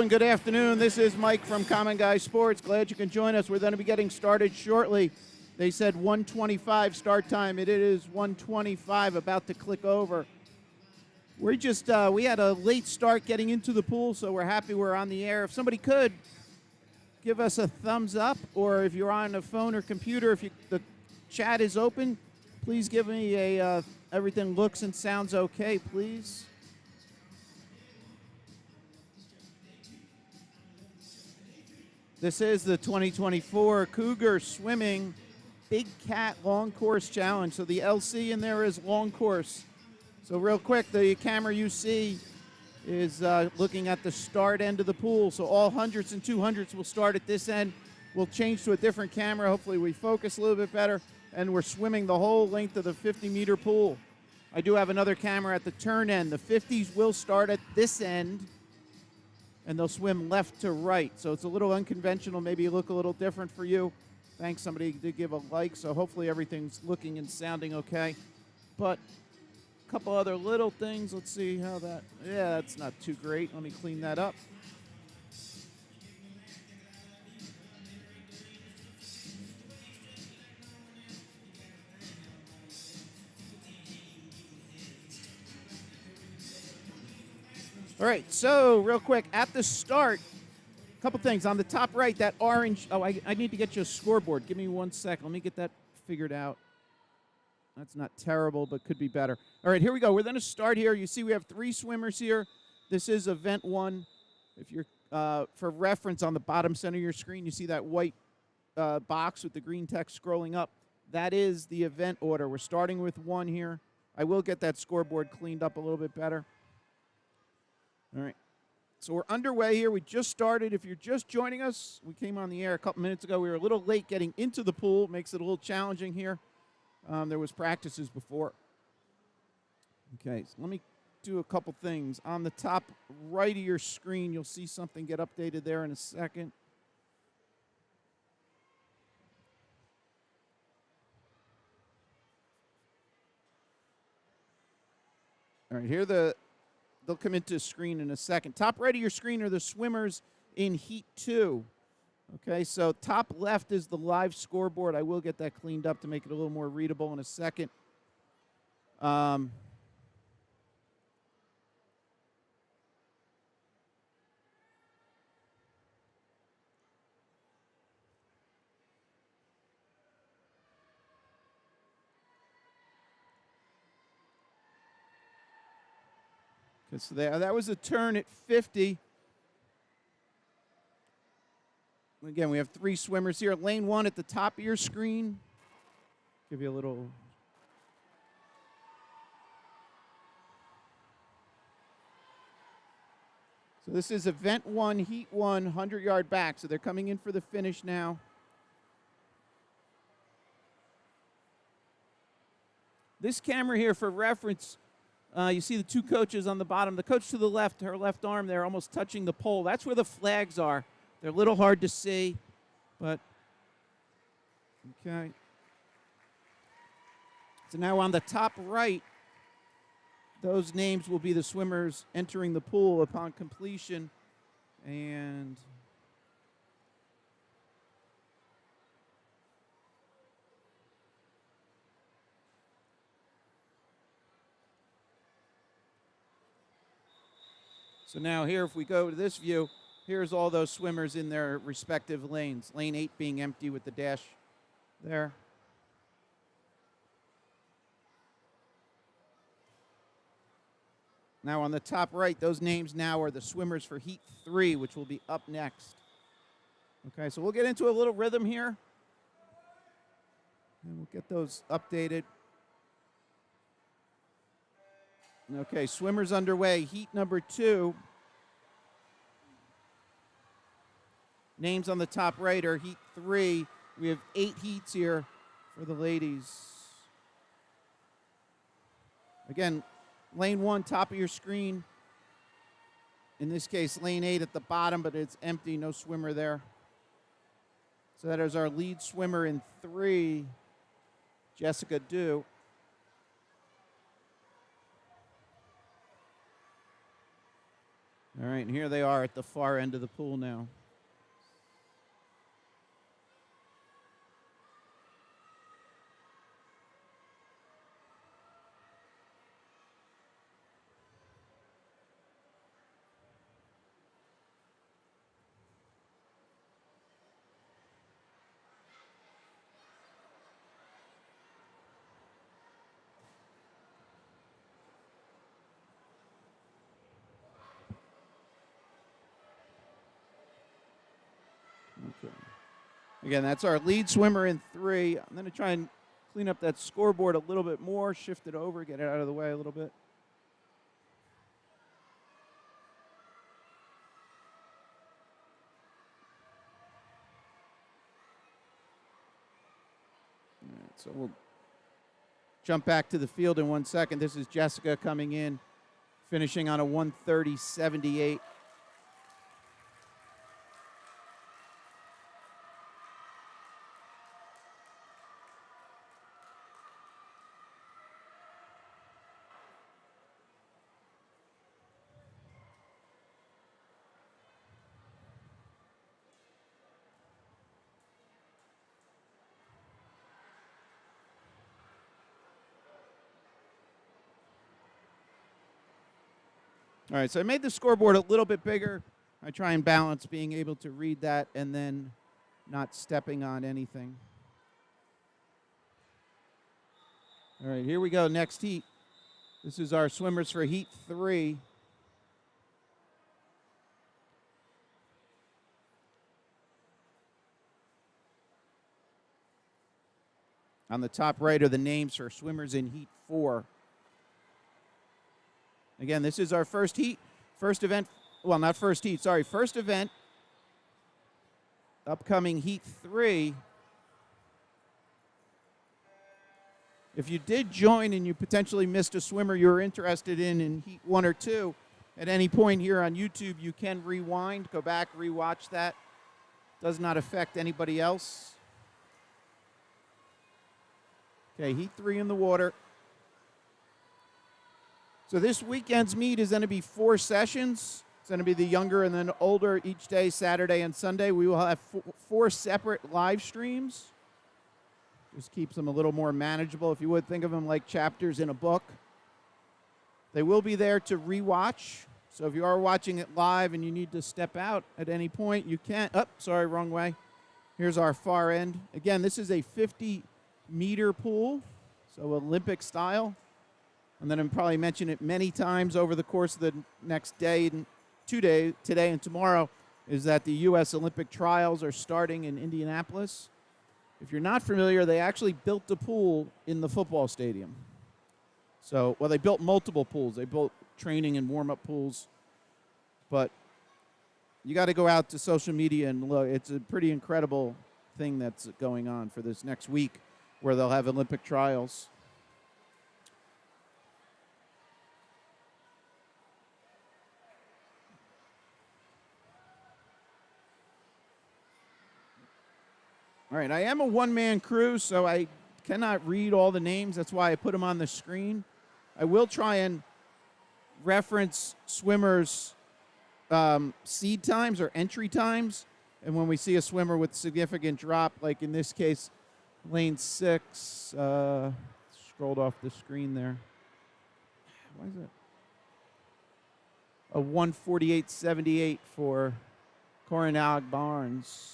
and good afternoon. This is Mike from Common Guy Sports. Glad you can join us. We're going to be getting started shortly. They said 1:25 start time. It is 1:25, about to click over. We had a late start getting into the pool, so we're happy we're on the air. If somebody could give us a thumbs up, or if you're on a phone or computer, the chat is open, please give me a everything looks and sounds okay, please. This is the 2024 Cougar Swimming Big Cat Long Course Challenge. So the LC in there is long course. So real quick, the camera you see is looking at the start end of the pool. So all hundreds and 200s will start at this end. We'll change to a different camera. Hopefully we focus a little bit better. And we're swimming the whole length of the 50-meter pool. I do have another camera at the turn end. The 50s will start at this end, and they'll swim left to right. So it's a little unconventional, maybe look a little different for you. Thanks, somebody did give a like, so hopefully everything's looking and sounding okay. But a couple other little things. Let's see how that, yeah, that's not too great. Let me clean that up. All right, so real quick, at the start, a couple things. On the top right, that orange, I need to get you a scoreboard. Give me 1 second. Let me get that figured out. That's not terrible, but could be better. All right, here we go. We're going to start here. You see we have 3 swimmers here. This is event 1. If you're, for reference, on the bottom center of your screen, you see that white box with the green text scrolling up. That is the event order. We're starting with 1 here. I will get that scoreboard cleaned up a little bit better. All right, so we're underway here. We just started. If you're just joining us, we came on the air a couple minutes ago. We were a little late getting into the pool. Makes it a little challenging here. There was practices before. Okay, so let me do a couple things. On the top right of your screen, you'll see something get updated there in a second. All right, here they'll come into screen in a second. Top right of your screen are the swimmers in Heat 2. Okay, so top left is the live scoreboard. I will get that cleaned up to make it a little more readable in a second. So that was a turn at 50. Again, we have 3 swimmers here. Lane 1 at the top of your screen. Give you a little. So this is event 1, heat 1, 100-yard back. So they're coming in for the finish now. This camera here, for reference, you see the 2 coaches on the bottom. The coach to the left, her left arm there, almost touching the pole. That's where the flags are. They're a little hard to see, but okay. So now on the top right, those names will be the swimmers entering the pool upon completion. And so now here, if we go to this view, here's all those swimmers in their respective lanes. Lane 8 being empty with the dash there. Now on the top right, those names now are the swimmers for Heat 3, which will be up next. Okay, so we'll get into a little rhythm here. And we'll get those updated. Okay, swimmers underway. Heat number 2. Names on the top right are Heat 3. We have 8 heats here for the ladies. Again, lane 1, top of your screen. In this case, lane 8 at the bottom, but it's empty, no swimmer there. So that is our lead swimmer in 3, Jessica Dew. All right, and here they are at the far end of the pool now. Okay. Again, that's our lead swimmer in 3. I'm going to try and clean up that scoreboard a little bit more, shift it over, get it out of the way a little bit. All right, so we'll jump back to the field in 1 second. This is Jessica coming in, finishing on a 1:30.78. All right, so I made the scoreboard a little bit bigger. I try and balance being able to read that and then not stepping on anything. All right, here we go, next heat. This is our swimmers for heat 3. On the top right are the names for swimmers in heat 4. Again, this is our first heat, first event. Well, not first heat, sorry, first event. Upcoming heat 3. If you did join and you potentially missed a swimmer you were interested in heat 1 or 2, at any point here on YouTube, you can rewind, go back, rewatch that. Does not affect anybody else. Okay, heat 3 in the water. So this weekend's meet is going to be 4 sessions. It's going to be the younger and then older each day, Saturday and Sunday. We will have 4 separate live streams. Just keeps them a little more manageable. If you would think of them like chapters in a book. They will be there to rewatch. So if you are watching it live and you need to step out at any point, you can. Oh, sorry, wrong way. Here's our far end. Again, this is a 50-meter pool, so Olympic style. And then I'll probably mention it many times over the course of the next day and 2 days, today and tomorrow, is that the U.S. Olympic trials are starting in Indianapolis. If you're not familiar, they actually built the pool in the football stadium. So, well, they built multiple pools. They built training and warm-up pools. But you got to go out to social media and look. It's a pretty incredible thing that's going on for this next week where they'll have Olympic trials. All right, I am a one-man crew, so I cannot read all the names. That's why I put them on the screen. I will try and reference swimmers' seed times or entry times. And when we see a swimmer with significant drop, like in this case, lane 6, scrolled off the screen there. Why is it? A 1:48.78 for Corinne Barnes.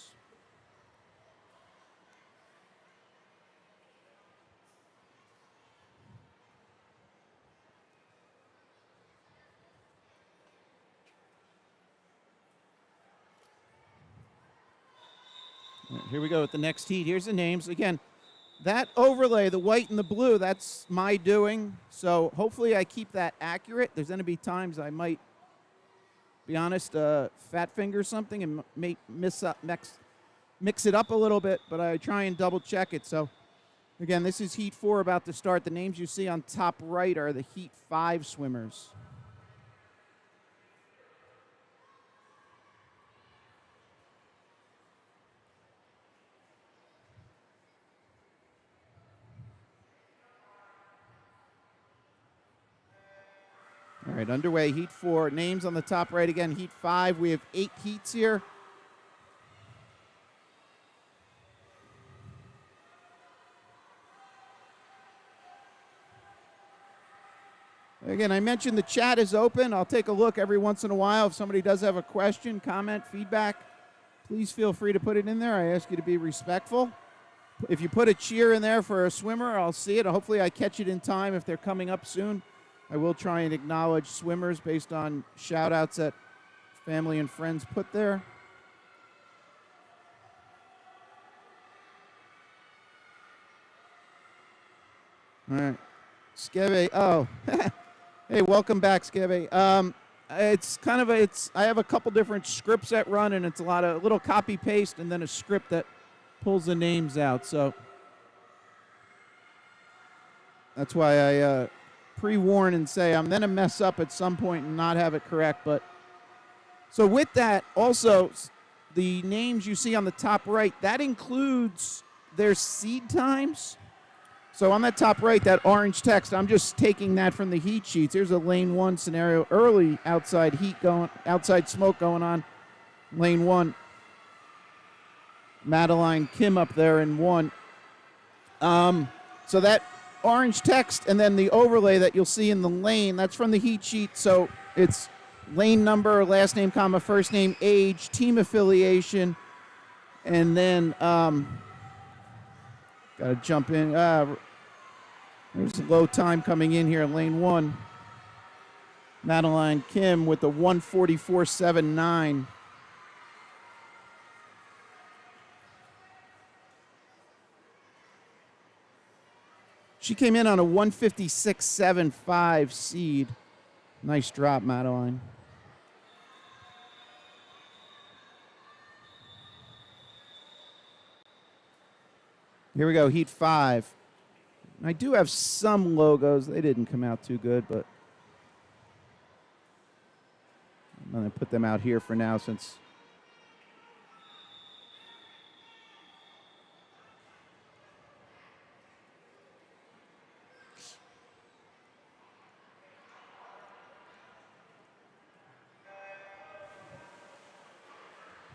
Right, here we go with the next heat. Here's the names. Again, that overlay, the white and the blue, that's my doing. So hopefully I keep that accurate. There's going to be times I might, be honest, fat finger something and may mix it up a little bit, but I try and double check it. So again, this is heat 4 about to start. The names you see on top right are the heat 5 swimmers. All right, underway, heat 4. Names on the top right again, heat 5. We have 8 heats here. Again, I mentioned the chat is open. I'll take a look every once in a while. If somebody does have a question, comment, feedback, please feel free to put it in there. I ask you to be respectful. If you put a cheer in there for a swimmer, I'll see it. Hopefully I catch it in time if they're coming up soon. I will try and acknowledge swimmers based on shout-outs that family and friends put there. All right. Skeve, oh. Hey, welcome back, Skeve. I have a couple different scripts that run, and it's a little copy paste and then a script that pulls the names out. So that's why I pre-warn and say I'm going to mess up at some point and not have it correct. But so with that, also the names you see on the top right, that includes their seed times. So on that top right, that orange text, I'm just taking that from the heat sheets. Here's a lane 1 scenario, early outside smoke going on. Lane 1. Madeline Kim up there in 1. So that orange text and then the overlay that you'll see in the lane, that's from the heat sheet. So it's lane number, last name, comma, first name, age, team affiliation, and then got to jump in. There's a low time coming in here, lane 1. Madeline Kim with the 1:44.79. She came in on a 1:56.75 seed. Nice drop, Madeline. Here we go, heat 5. I do have some logos. They didn't come out too good, but I'm going to put them out here for now since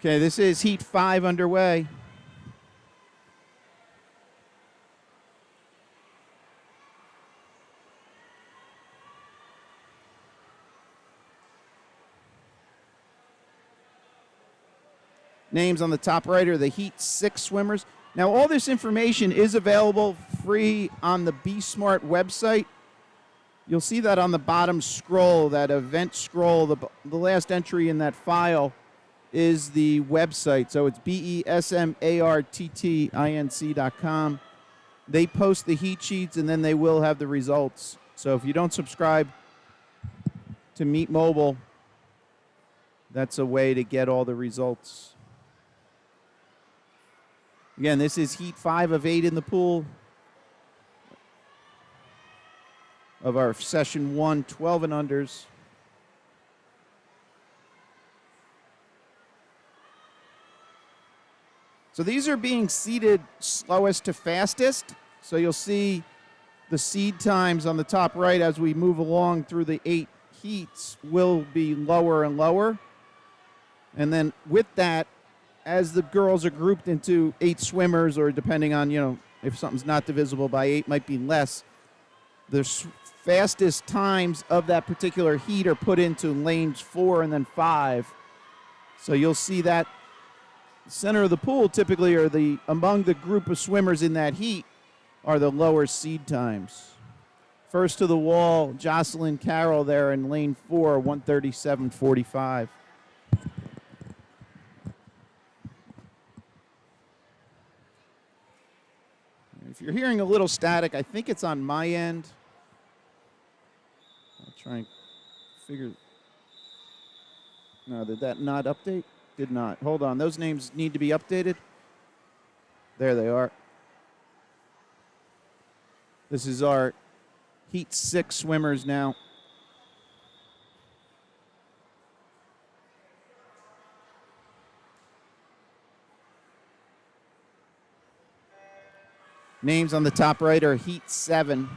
okay, this is heat 5 underway. Names on the top right are the Heat 6 swimmers. Now, all this information is available free on the Be Smart website. You'll see that on the bottom scroll, that event scroll. The last entry in that file is the website. So it's besmarttinc.com. They post the heat sheets, and then they will have the results. So if you don't subscribe to Meet Mobile, that's a way to get all the results. Again, this is heat 5 of 8 in the pool of our session 1, 12 and unders. So these are being seeded slowest to fastest. So you'll see the seed times on the top right as we move along through the 8 heats will be lower and lower. And then with that, as the girls are grouped into 8 swimmers, or depending on, if something's not divisible by 8, might be less, the fastest times of that particular heat are put into lanes 4 and then 5. So you'll see that center of the pool typically, or among the group of swimmers in that heat, are the lower seed times. First to the wall, Jocelyn Carroll there in lane 4, 1:37.45. If you're hearing a little static, I think it's on my end. I'll try and figure. No, did that not update? Did not. Hold on. Those names need to be updated. There they are. This is our Heat 6 swimmers now. Names on the top right are Heat 7.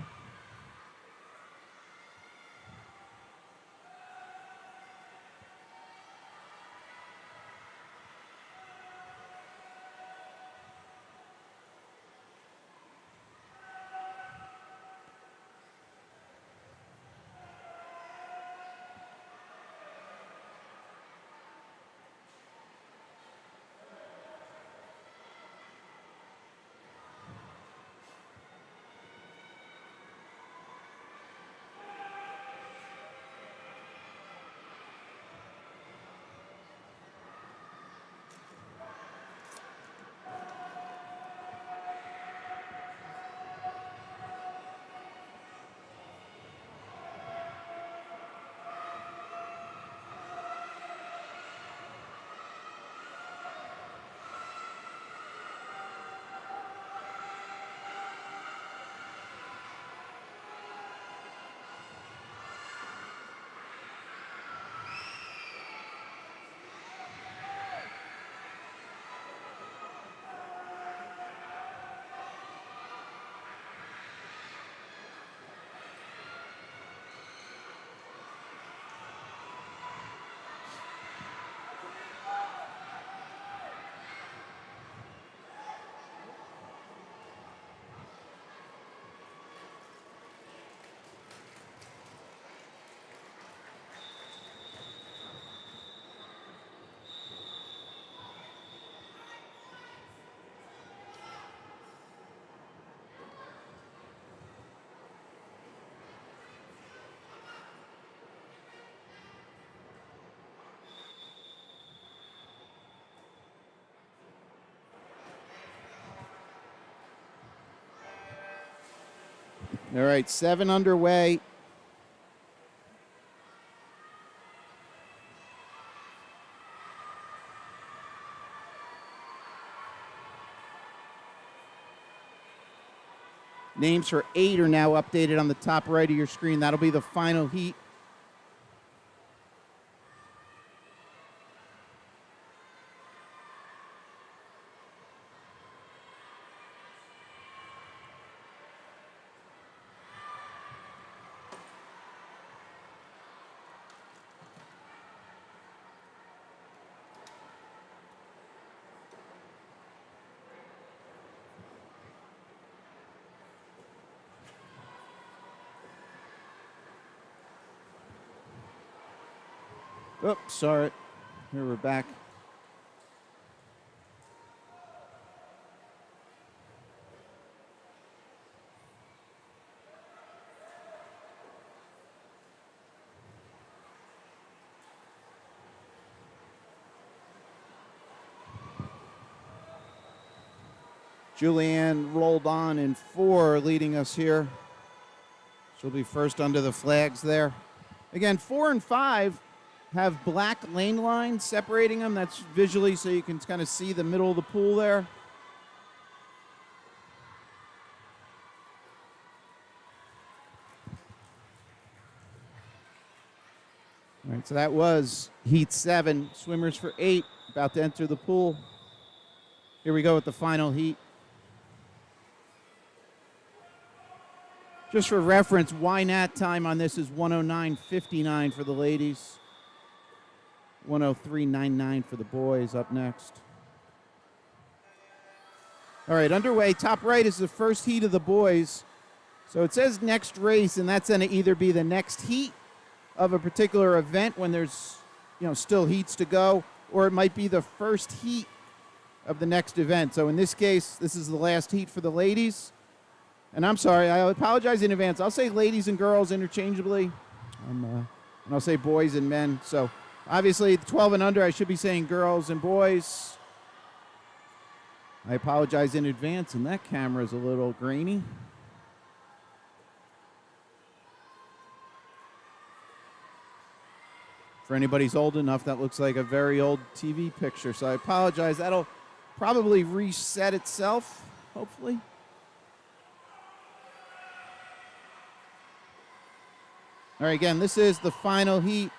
All right, 7 underway. Names for 8 are now updated on the top right of your screen. That'll be the final heat. Oops, sorry. Here we're back. Julianne rolled on in 4, leading us here. She'll be first under the flags there. Again, 4 and 5 have black lane lines separating them. That's visually so you can kind of see the middle of the pool there. All right, so that was heat 7. Swimmers for 8 about to enter the pool. Here we go with the final heat. Just for reference, YNAT time on this is 109.59 for the ladies. 103.99 for the boys up next. All right, underway. Top right is the first heat of the boys. So it says next race, and that's going to either be the next heat of a particular event when there's, still heats to go, or it might be the first heat of the next event. So in this case, this is the last heat for the ladies. And I'm sorry, I apologize in advance. I'll say ladies and girls interchangeably, and I'll say boys and men. So obviously, 12 and under, I should be saying girls and boys. I apologize in advance, and that camera is a little grainy. For anybody who's old enough, that looks like a very old TV picture. So I apologize. That'll probably reset itself, hopefully. All right, again, this is the final heat.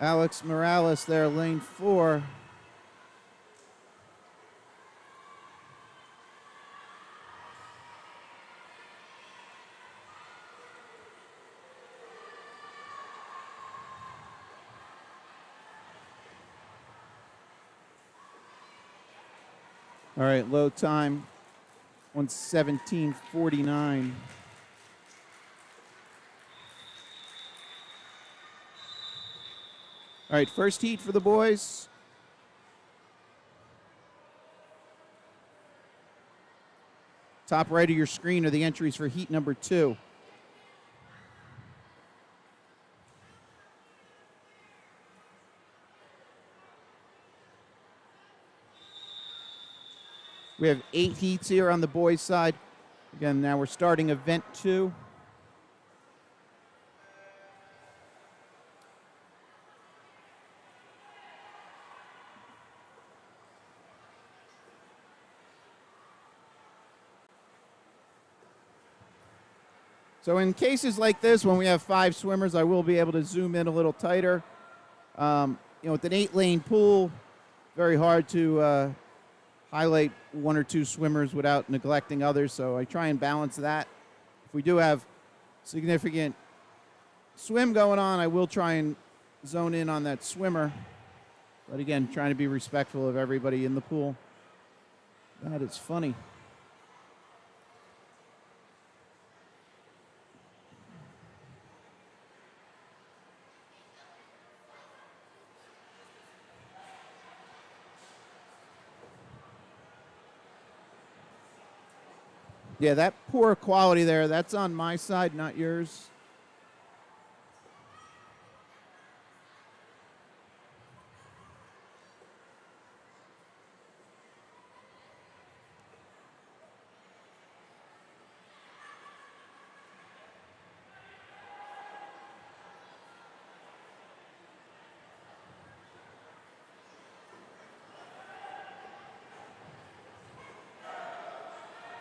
Alex Morales there, lane 4. All right, low time, 1:17:49. All right, first heat for the boys. Top right of your screen are the entries for heat number 2. We have 8 heats here on the boys' side. Again, now we're starting event 2. So in cases like this, when we have 5 swimmers, I will be able to zoom in a little tighter. With an 8-lane pool, very hard to highlight 1 or 2 swimmers without neglecting others, so I try and balance that. If we do have significant swim going on, I will try and zone in on that swimmer. But again, trying to be respectful of everybody in the pool. That is funny. Yeah, that poor quality there, that's on my side, not yours.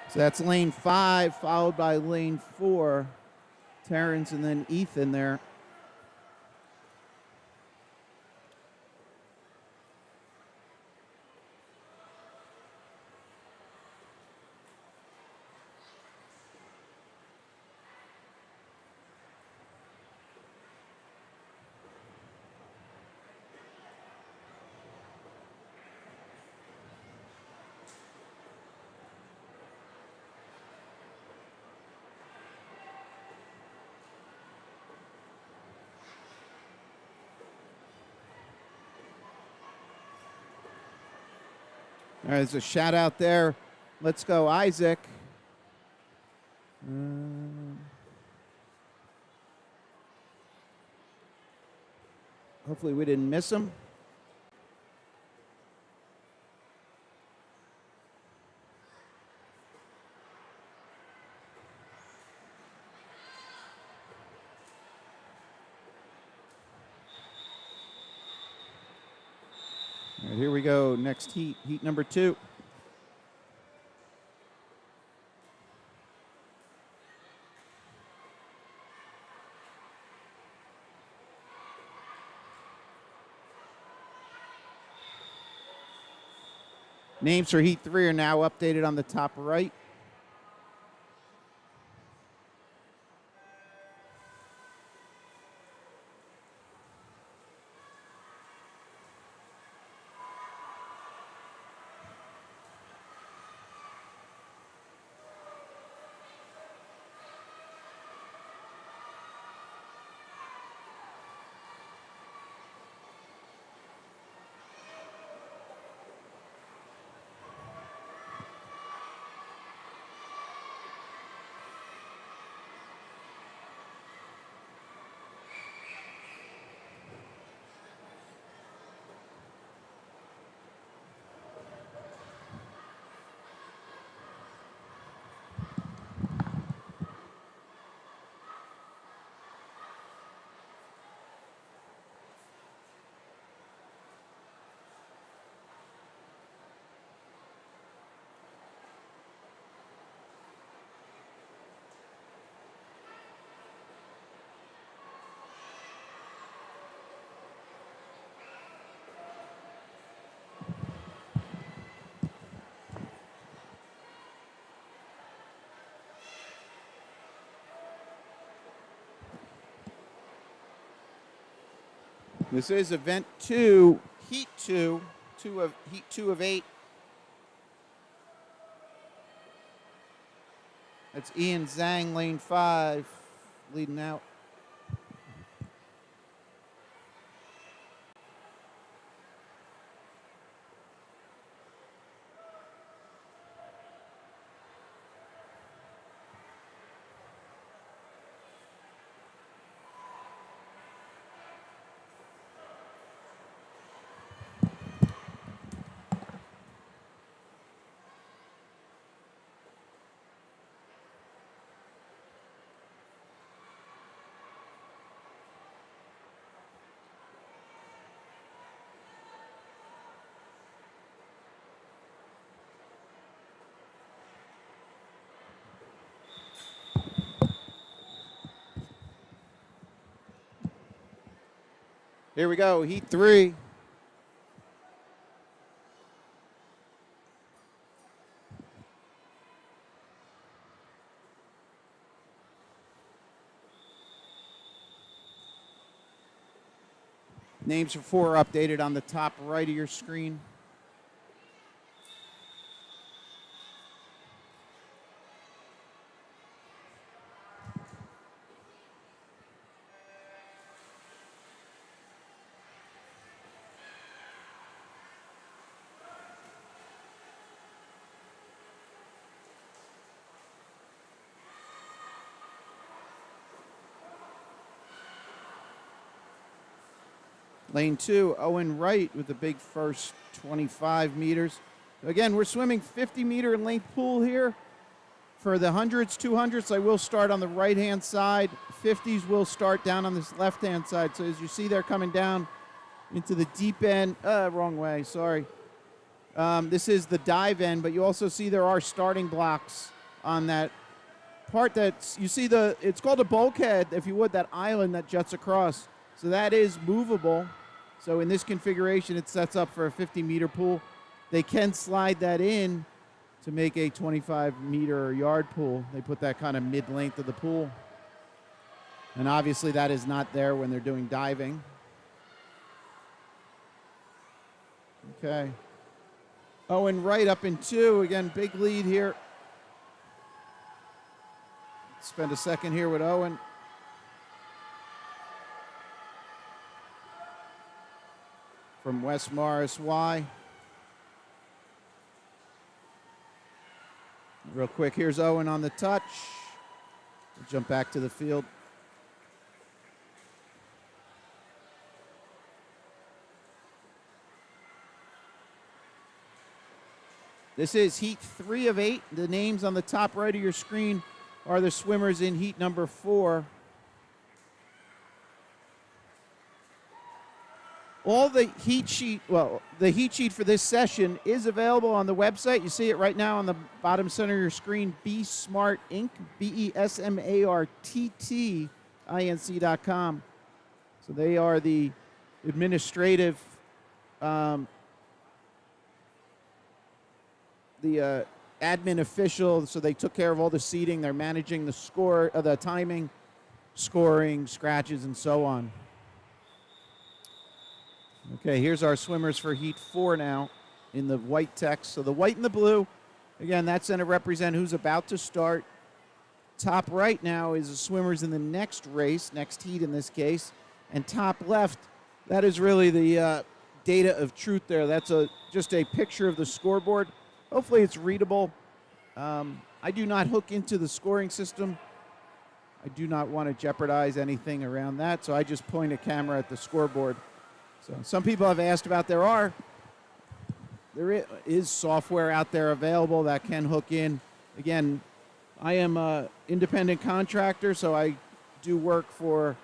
So that's lane 5, followed by lane 4. Terrence and then Ethan there. All right, there's a shout out there. Let's go, Isaac. Hopefully we didn't miss him. All right, here we go. Next heat, heat number 2. Names for heat 3 are now updated on the top right. This is event 2, heat 2, heat 2 of 8. That's Ian Zhang, lane 5, leading out. Here we go, heat 3. Names for 4 are updated on the top right of your screen. Lane 2, Owen Wright with the big first 25 meters. Again, we're swimming 50-meter length pool here. For the 100s, 200s, I will start on the right-hand side. 50s will start down on this left-hand side. So as you see, they're coming down into the deep end. Wrong way, sorry. This is the dive end, but you also see there are starting blocks on that part that's, you see it's called a bulkhead, if you would, that island that juts across. So that is movable. So in this configuration, it sets up for a 50-meter pool. They can slide that in to make a 25-meter yard pool. They put that kind of mid-length of the pool. And obviously that is not there when they're doing diving. Okay. Owen Wright up in 2. Again, big lead here. Spend a second here with Owen. From West Morris Y. Real quick, here's Owen on the touch. We'll jump back to the field. This is heat 3 of 8. The names on the top right of your screen are the swimmers in heat number 4. All the heat sheet, the heat sheet for this session is available on the website. You see it right now on the bottom center of your screen, BeSmart Inc., BeSmartTinc.com. So they are the administrative, the admin official, so they took care of all the seating. They're managing the score, the timing, scoring, scratches, and so on. Okay, here's our swimmers for heat 4 now in the white text. So the white and the blue, again, that's going to represent who's about to start. Top right now is the swimmers in the next race, next heat in this case. And top left, that is really the data of truth there. That's just a picture of the scoreboard. Hopefully it's readable. I do not hook into the scoring system. I do not want to jeopardize anything around that, so I just point a camera at the scoreboard. So some people have asked about there is software out there available that can hook in. Again, I am an independent contractor, so I do work for,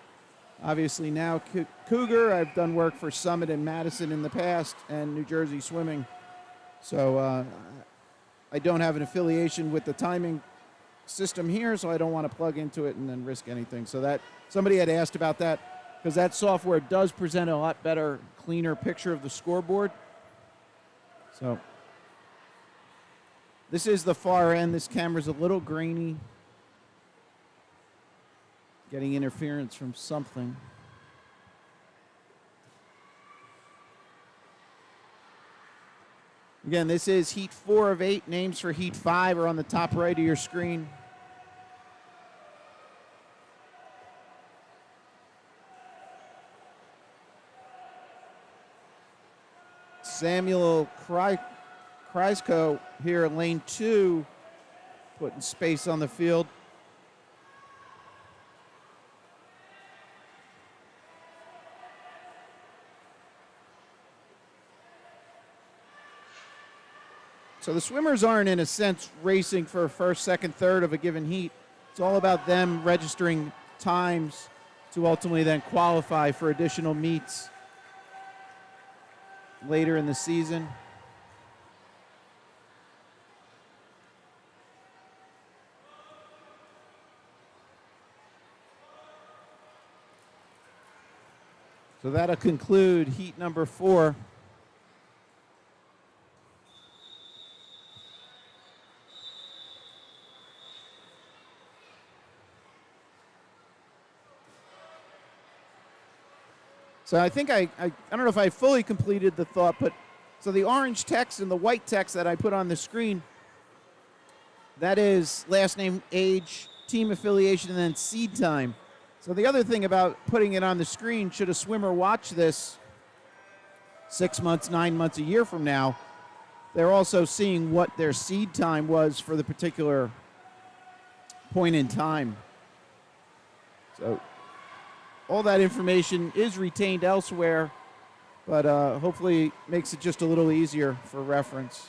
obviously now, Cougar. I've done work for Summit and Madison in the past and New Jersey Swimming. So I don't have an affiliation with the timing system here, so I don't want to plug into it and then risk anything. So that somebody had asked about that, because that software does present a lot better, cleaner picture of the scoreboard. So this is the far end. This camera's a little grainy. Getting interference from something. Again, this is heat 4 of 8. Names for heat 5 are on the top right of your screen. Samuel Kreisco here in lane 2, putting space on the field. So the swimmers aren't, in a sense, racing for first, second, third of a given heat. It's all about them registering times to ultimately then qualify for additional meets later in the season. So that'll conclude heat number 4. So I think I don't know if I fully completed the thought, but so the orange text and the white text that I put on the screen, that is last name, age, team affiliation, and then seed time. So the other thing about putting it on the screen, should a swimmer watch this 6 months, 9 months, a year from now, they're also seeing what their seed time was for the particular point in time. So all that information is retained elsewhere, but hopefully makes it just a little easier for reference.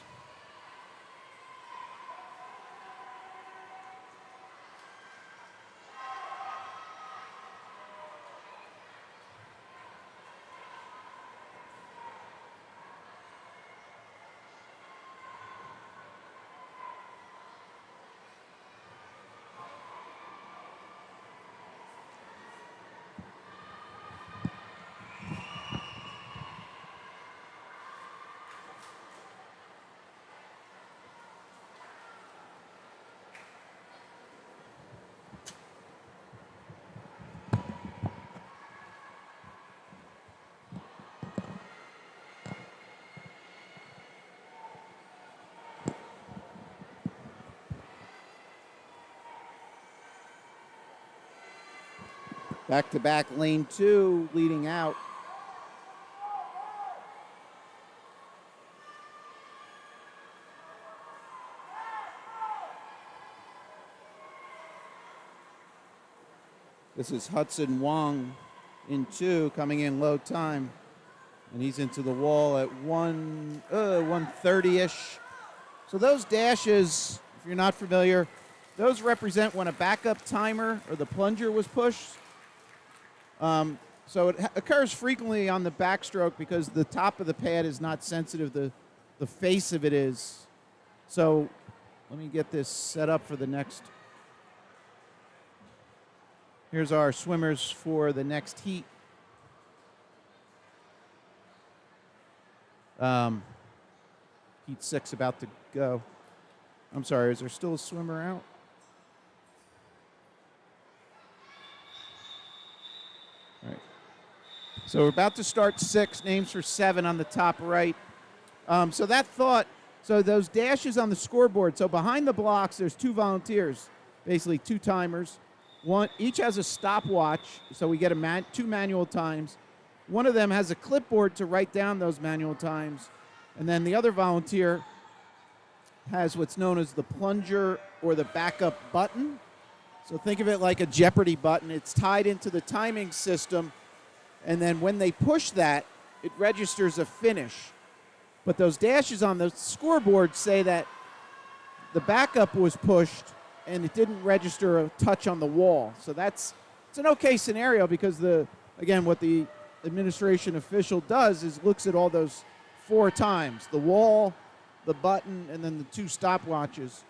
Back-to-back lane 2 leading out. This is Hudson Wong in 2, coming in low time. And he's into the wall at 130-ish. So those dashes, if you're not familiar, those represent when a backup timer or the plunger was pushed. So it occurs frequently on the backstroke because the top of the pad is not sensitive. The face of it is. So let me get this set up for the next. Here's our swimmers for the next heat. Heat 6 about to go. I'm sorry, is there still a swimmer out? All right. So we're about to start 6, names for 7 on the top right. So those dashes on the scoreboard, so behind the blocks, there's 2 volunteers, basically 2 timers. One, each has a stopwatch, so we get 2 manual times. One of them has a clipboard to write down those manual times. And then the other volunteer has what's known as the plunger or the backup button. So think of it like a Jeopardy button. It's tied into the timing system. And then when they push that, it registers a finish. But those dashes on the scoreboard say that the backup was pushed and it didn't register a touch on the wall. So it's an okay scenario because what the administration official does is looks at all those 4 times, the wall, the button, and then the 2 stopwatches.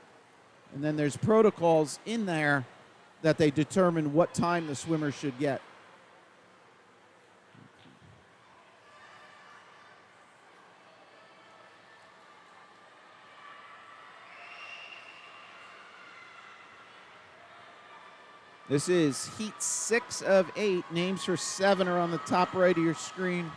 And then there's protocols in there that they determine what time the swimmer should get. This is heat 6 of 8. Names for 7 are on the top right of your screen.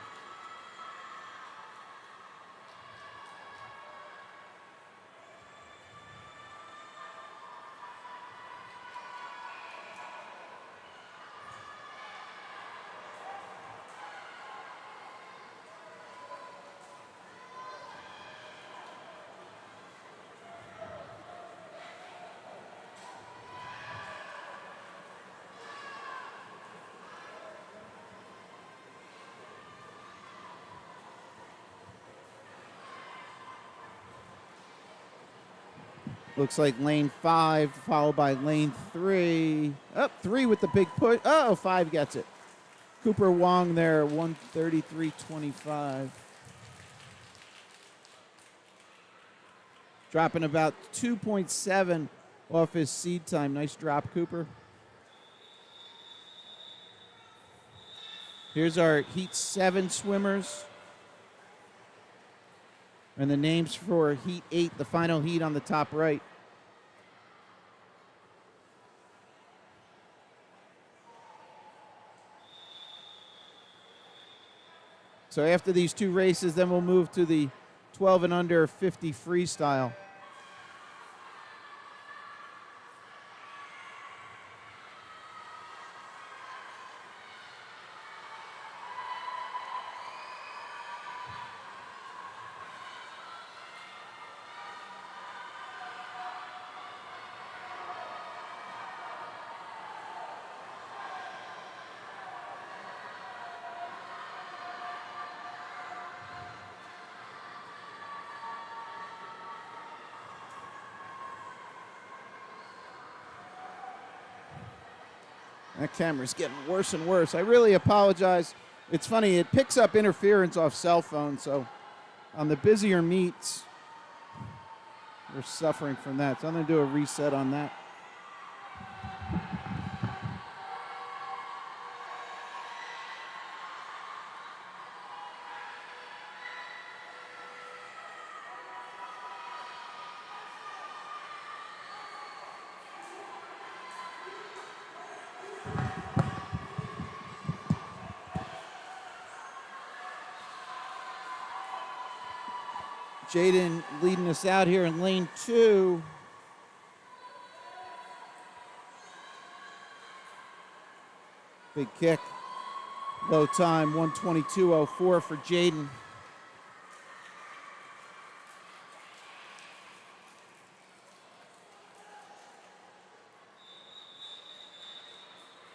Looks like lane 5, followed by lane 3. Up 3 with the big push. Oh, 5 gets it. Cooper Wong there, 133.25. Dropping about 2.7 off his seed time. Nice drop, Cooper. Here's our heat 7 swimmers. And the names for heat 8, the final heat on the top right. So after these 2 races, then we'll move to the 12 and under 50 freestyle. That camera's getting worse and worse. I really apologize. It's funny, it picks up interference off cell phones, so on the busier meets, we're suffering from that. So I'm going to do a reset on that. Jaden leading us out here in lane 2. Big kick. Low time, 1:22.04 for Jaden.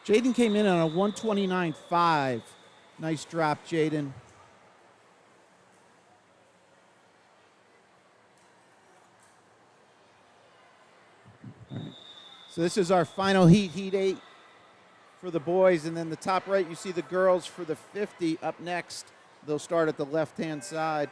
Jaden came in on a 1:29.5. Nice drop, Jaden. So this is our final heat, Heat 8 for the boys. And then the top right, you see the girls for the 50 up next. They'll start at the left-hand side.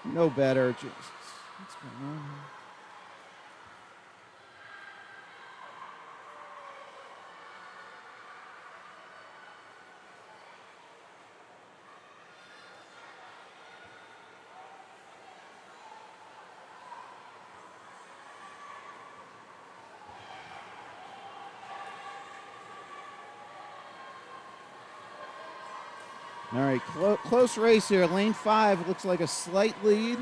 No better. Jesus. What's going on here? All right, close race here. Lane 5 looks like a slight lead.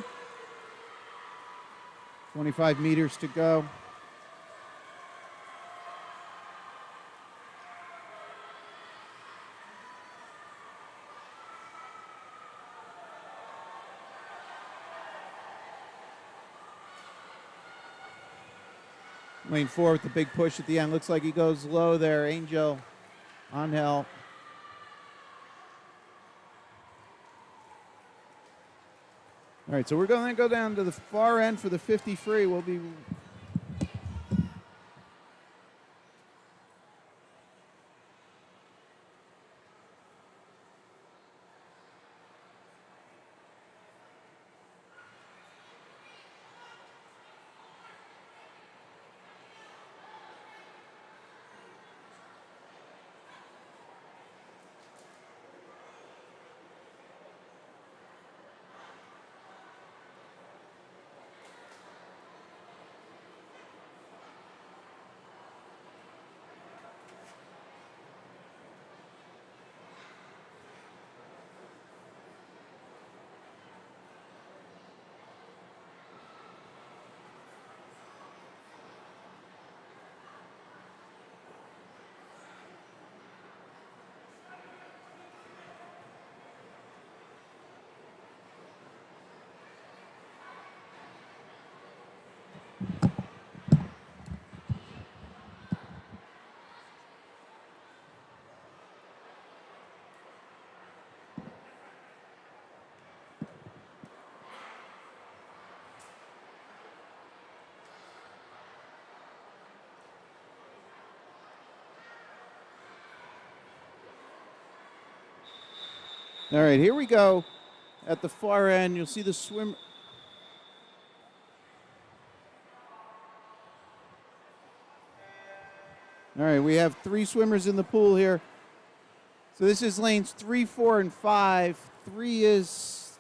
25 meters to go. Lane 4 with the big push at the end. Looks like he goes low there. Angel on hell. All right, so we're going to go down to the far end for the 50 free. We'll be... All right, here we go. At the far end, you'll see the swim. All right, we have 3 swimmers in the pool here. So this is lanes 3, 4, and 5. 3 is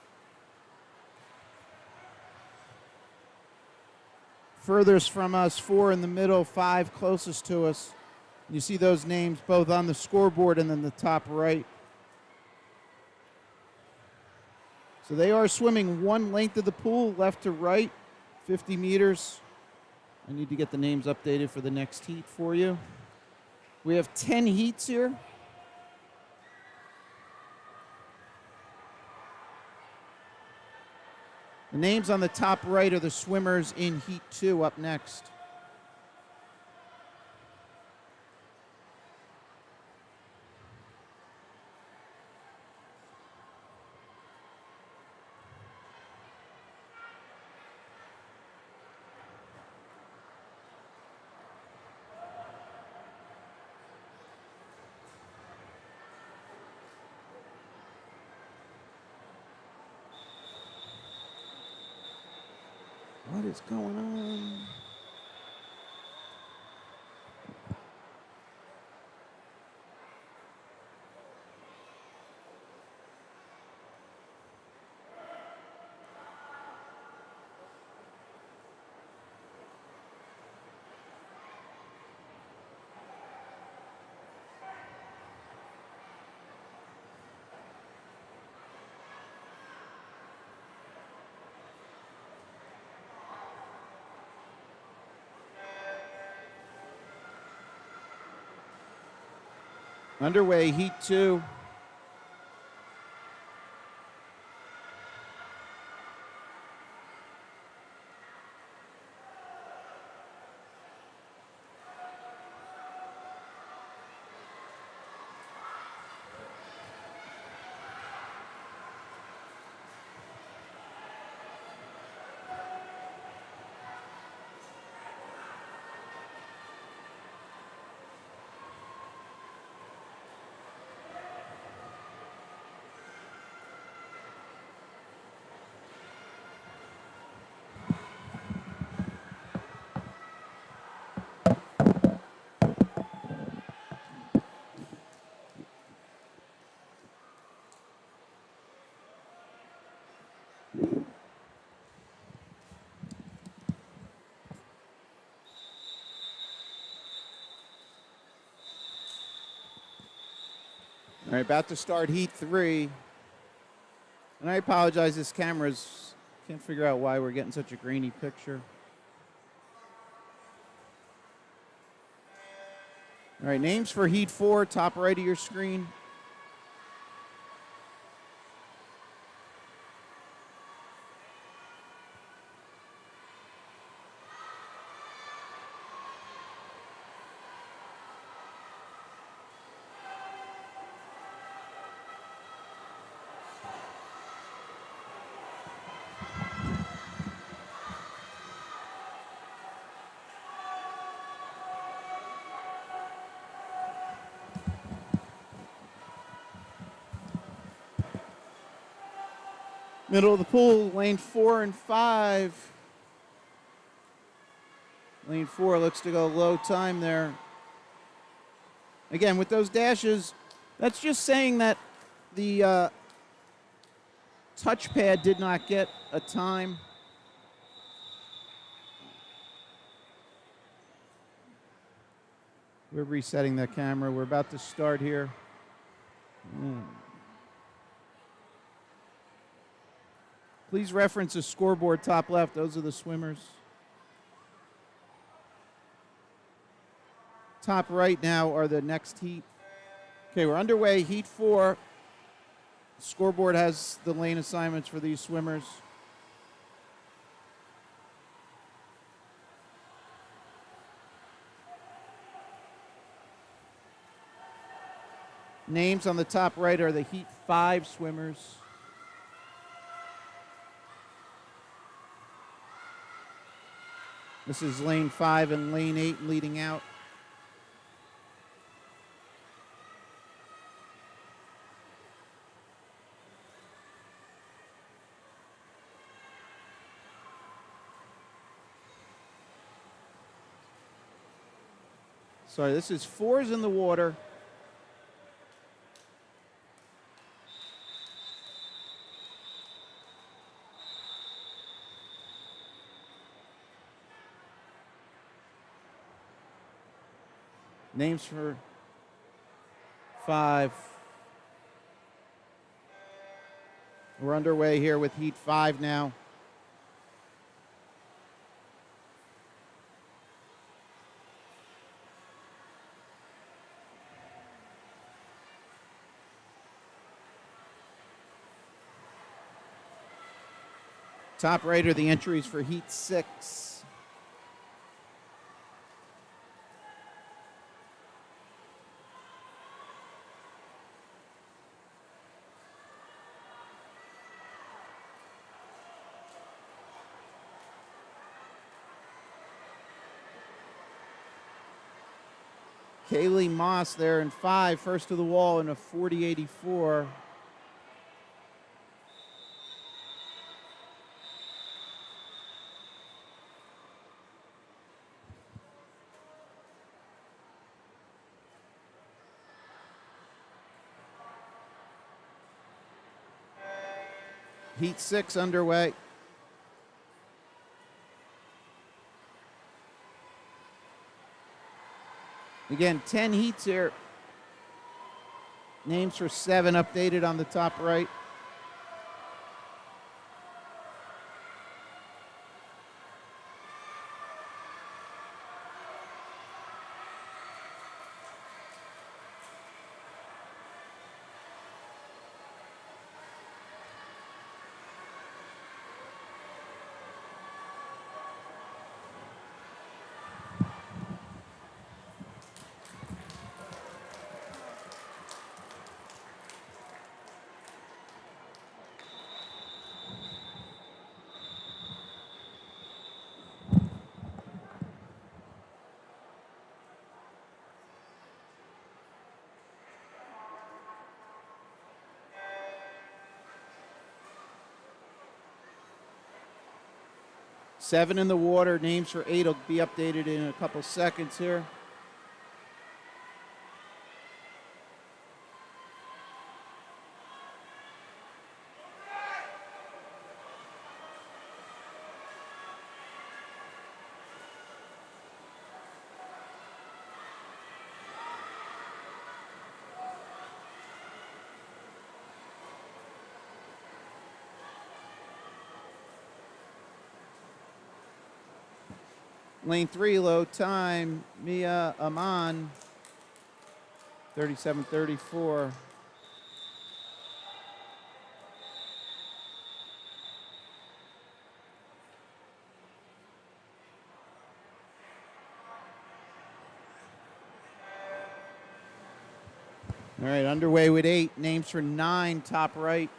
furthest from us, 4 in the middle, 5 closest to us. You see those names both on the scoreboard and then the top right. So they are swimming one length of the pool, left to right, 50 meters. I need to get the names updated for the next heat for you. We have 10 heats here. The names on the top right are the swimmers in Heat 2 up next. What is going on? Underway, heat 2. All right, about to start heat 3. And I apologize, this camera's, can't figure out why we're getting such a grainy picture. All right, names for heat 4, top right of your screen. Middle of the pool, lane 4 and 5. Lane 4 looks to go low time there. Again, with those dashes, that's just saying that the touchpad did not get a time. We're resetting that camera. We're about to start here. Please reference the scoreboard top left. Those are the swimmers. Top right now are the next heat. Okay, we're underway. Heat 4. The scoreboard has the lane assignments for these swimmers. Names on the top right are the Heat 5 swimmers. This is lane 5 and lane 8 leading out. Sorry, this is 4s in the water. Names for 5. We're underway here with Heat 5 now. Top right are the entries for Heat 6. Kaylee Moss there in 5, first to the wall in a 40.84. Heat 6 underway. Again, 10 heats here. Names for 7 updated on the top right. 7 in the water. Names for 8 will be updated in a couple seconds here. Lane 3, low time, Mia Aman, 37:34. All right, underway with 8. Names for 9, top right.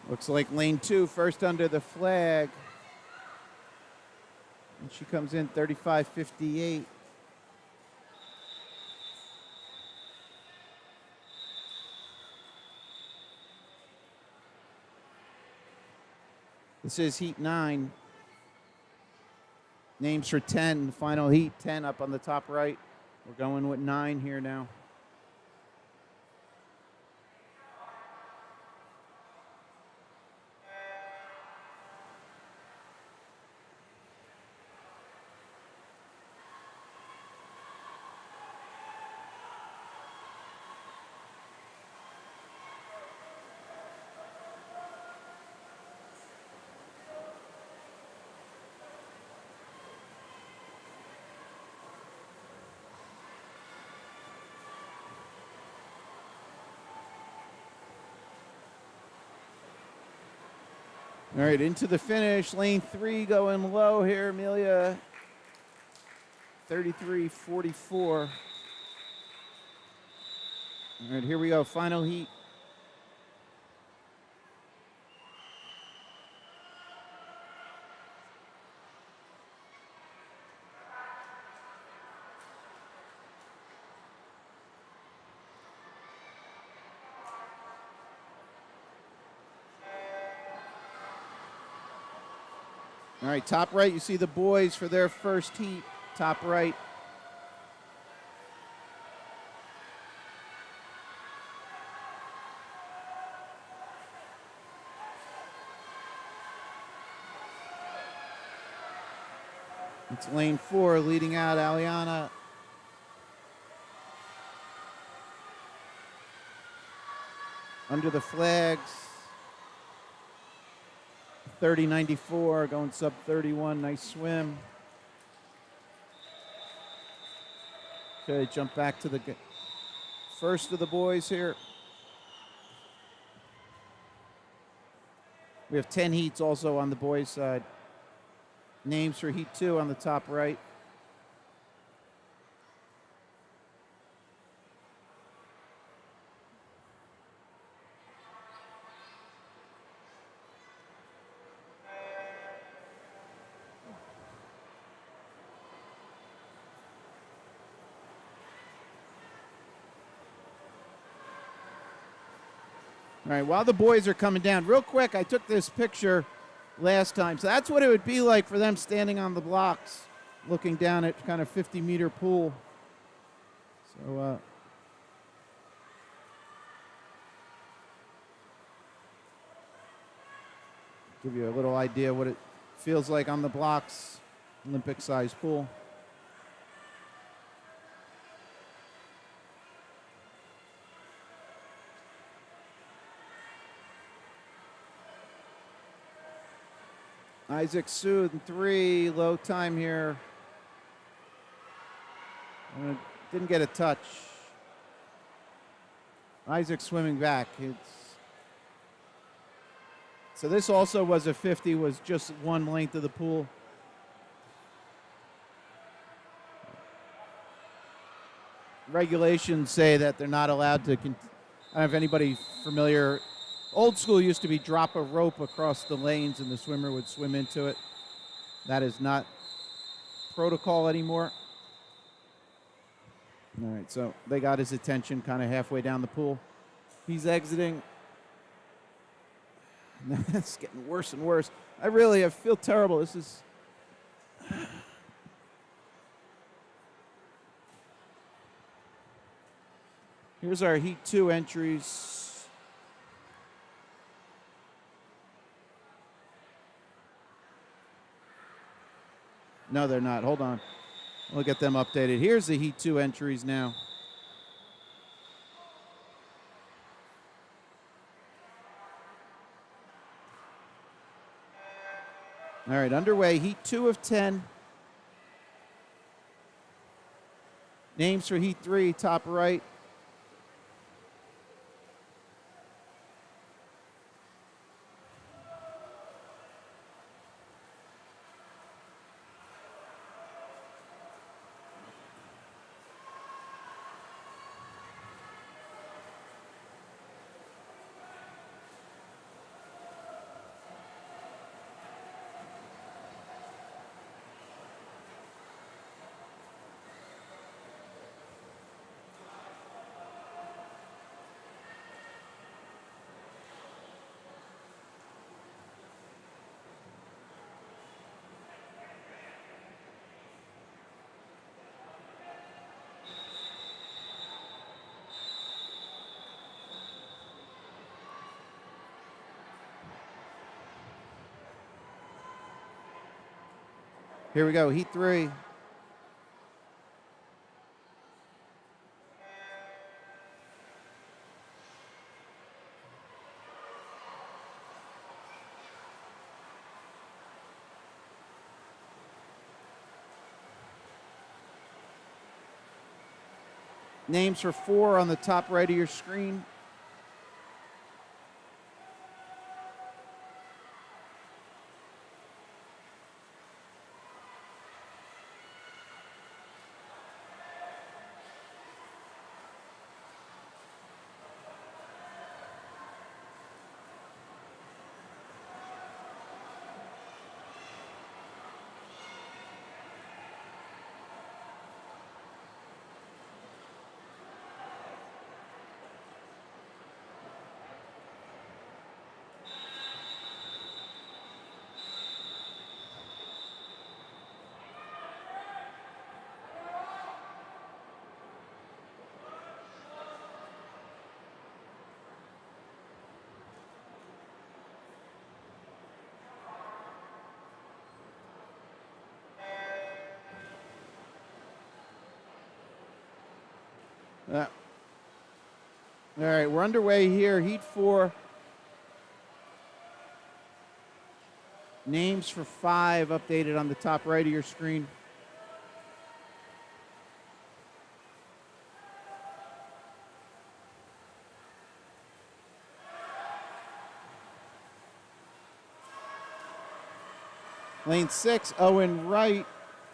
Looks like lane 2, first under the flag. And she comes in 35:58. This is heat 9. Names for 10, final heat, 10 up on the top right. We're going with 9 here now. All right, into the finish. Lane 3 going low here, Amelia. 33:44. All right, here we go. Final heat. All right, top right, you see the boys for their first heat. Top right. It's lane 4 leading out, Aliana. Under the flags. 30:94, going sub 31. Nice swim. Okay, jump back to the first of the boys here. We have 10 heats also on the boys' side. Names for heat 2 on the top right. All right, while the boys are coming down, real quick, I took this picture last time. So that's what it would be like for them standing on the blocks, looking down at kind of 50-meter pool. So, give you a little idea what it feels like on the blocks, Olympic-sized pool. Isaac Sue in 3, low time here. Didn't get a touch. Isaac swimming back. So this also was a 50, was just one length of the pool. regulations say that they're not allowed to. I don't know if anybody familiar. Old school used to be drop a rope across the lanes and the swimmer would swim into it. That is not protocol anymore. All right, so they got his attention kind of halfway down the pool. He's exiting. That's getting worse and worse. I feel terrible. This is. Here's our Heat 2 entries. No, they're not. Hold on. We'll get them updated. Here's the Heat 2 entries now. All right, underway. Heat 2 of 10. Names for Heat 3, top right. Here we go, Heat 3. Names for 4 on the top right of your screen. All right, we're underway here. Heat 4. Names for 5 updated on the top right of your screen. Lane 6, Owen Wright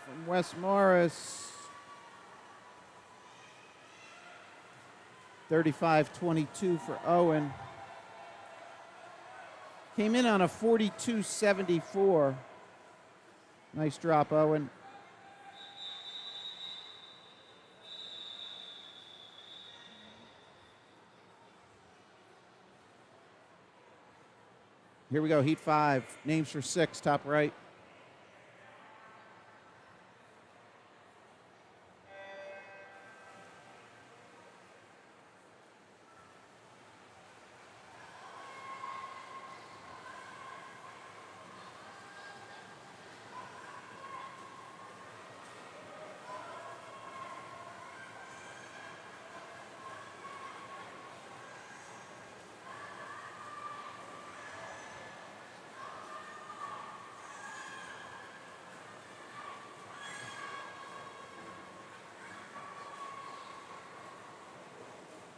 from West Morris. 35-22 for Owen. Came in on a 42.74. Nice drop, Owen. Here we go, Heat 5. Names for 6, top right.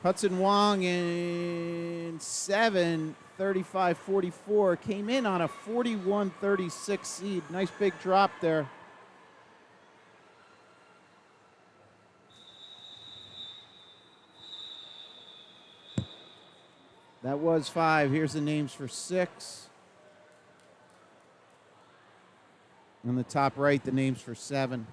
Hudson Wong in 7, 35-44. Came in on a 41-36 seed. Nice big drop there. That was 5. Here's the names for 6. On the top right, the names for 7.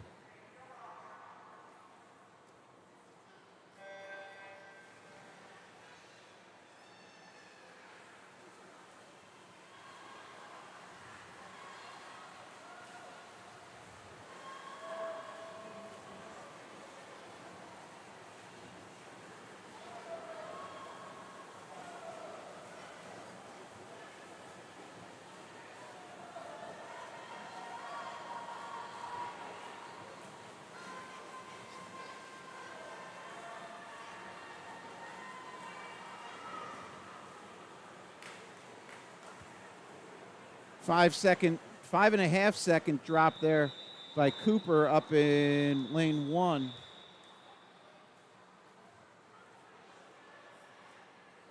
Five and a half second drop there by Cooper up in lane 1.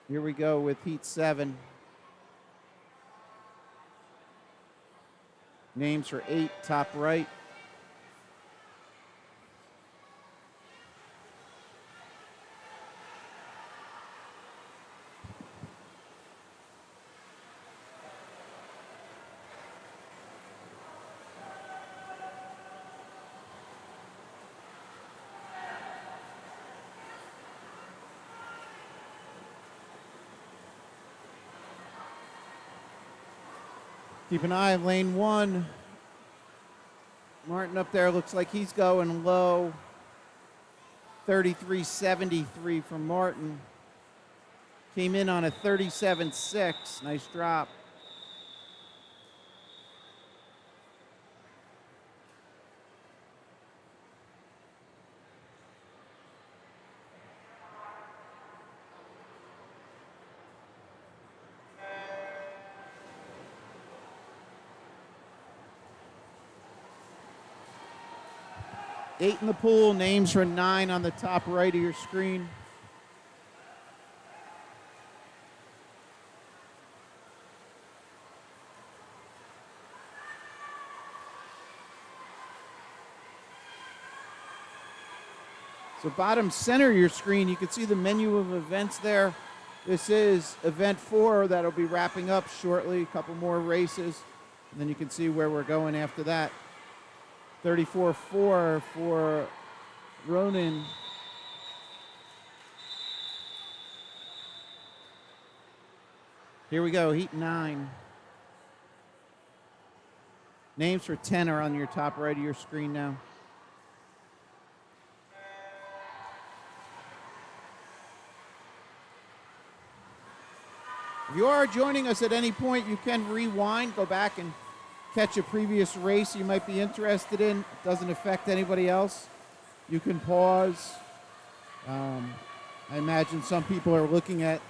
Here we go with heat 7. Names for 8, top right. Keep an eye on lane 1. Martin up there looks like he's going low. 33.73 from Martin. Came in on a 37.6. Nice drop. Eight in the pool, names for 9 on the top right of your screen. So bottom center of your screen, you can see the menu of events there. This is event 4 that'll be wrapping up shortly, a couple more races. And then you can see where we're going after that. 34.4 for Ronan. Here we go, heat 9. Names for 10 are on your top right of your screen now. If you are joining us at any point, you can rewind, go back and catch a previous race you might be interested in. It doesn't affect anybody else. You can pause. I imagine some people are looking at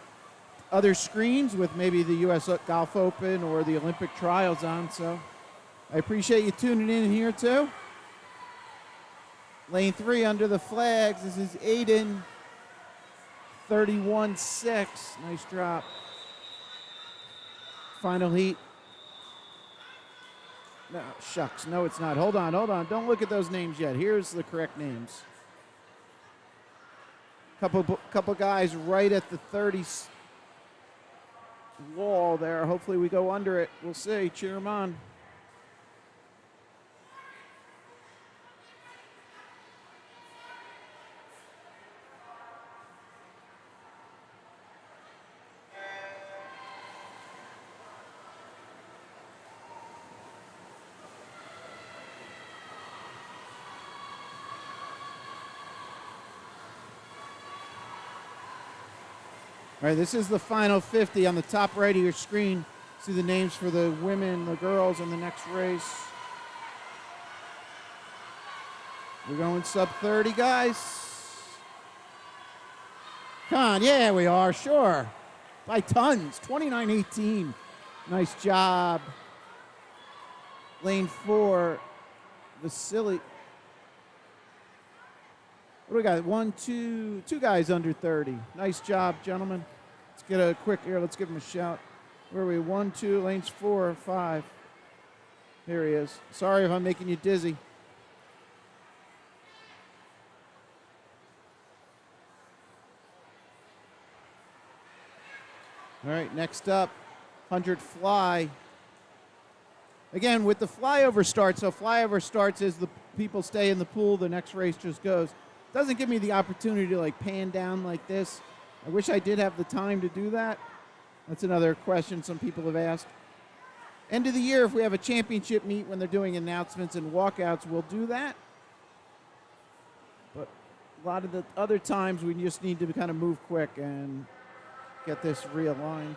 other screens with maybe the U.S. Golf Open or the Olympic trials on, so I appreciate you tuning in here too. Lane 3 under the flags. This is Aiden. 31.6. Nice drop. Final heat. No, shucks. No, it's not. Hold on. Don't look at those names yet. Here's the correct names. Couple guys right at the 30 wall there. Hopefully we go under it. We'll see. Cheer them on. All right, this is the final 50 on the top right of your screen. See the names for the women, the girls in the next race. We're going sub 30, guys. Come on, yeah, we are, sure. By tons, 29.18. Nice job. Lane 4, Vasily. What do we got? Two guys under 30. Nice job, gentlemen. Let's get a quick here. Let's give him a shout. Where are we? 1, 2, lanes 4, 5. Here he is. Sorry if I'm making you dizzy. All right, next up, 100 fly. Again, with the flyover start, so flyover starts as the people stay in the pool, the next race just goes. Doesn't give me the opportunity to like pan down like this. I wish I did have the time to do that. That's another question some people have asked. End of the year, if we have a championship meet when they're doing announcements and walkouts, we'll do that. But a lot of the other times we just need to kind of move quick and get this realigned.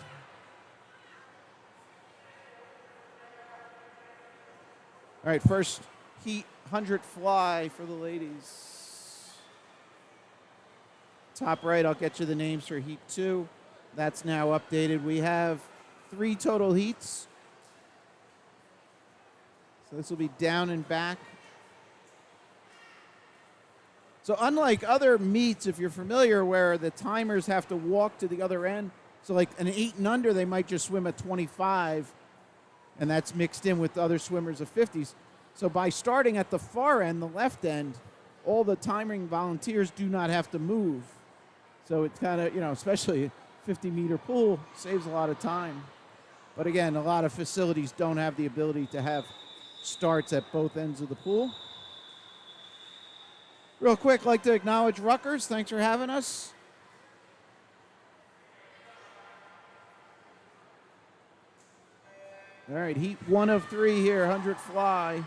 All right, first heat 100 fly for the ladies. Top right, I'll get you the names for heat 2. That's now updated. We have 3 total heats. So this will be down and back. So unlike other meets, if you're familiar, where the timers have to walk to the other end, so like an 8 and under, they might just swim at 25, and that's mixed in with other swimmers of 50s. So by starting at the far end, the left end, all the timing volunteers do not have to move. So it's kind of, especially a 50-meter pool, saves a lot of time. But again, a lot of facilities don't have the ability to have starts at both ends of the pool. Real quick, I'd like to acknowledge Rutgers. Thanks for having us. All right, heat 1 of 3 here, 100 fly.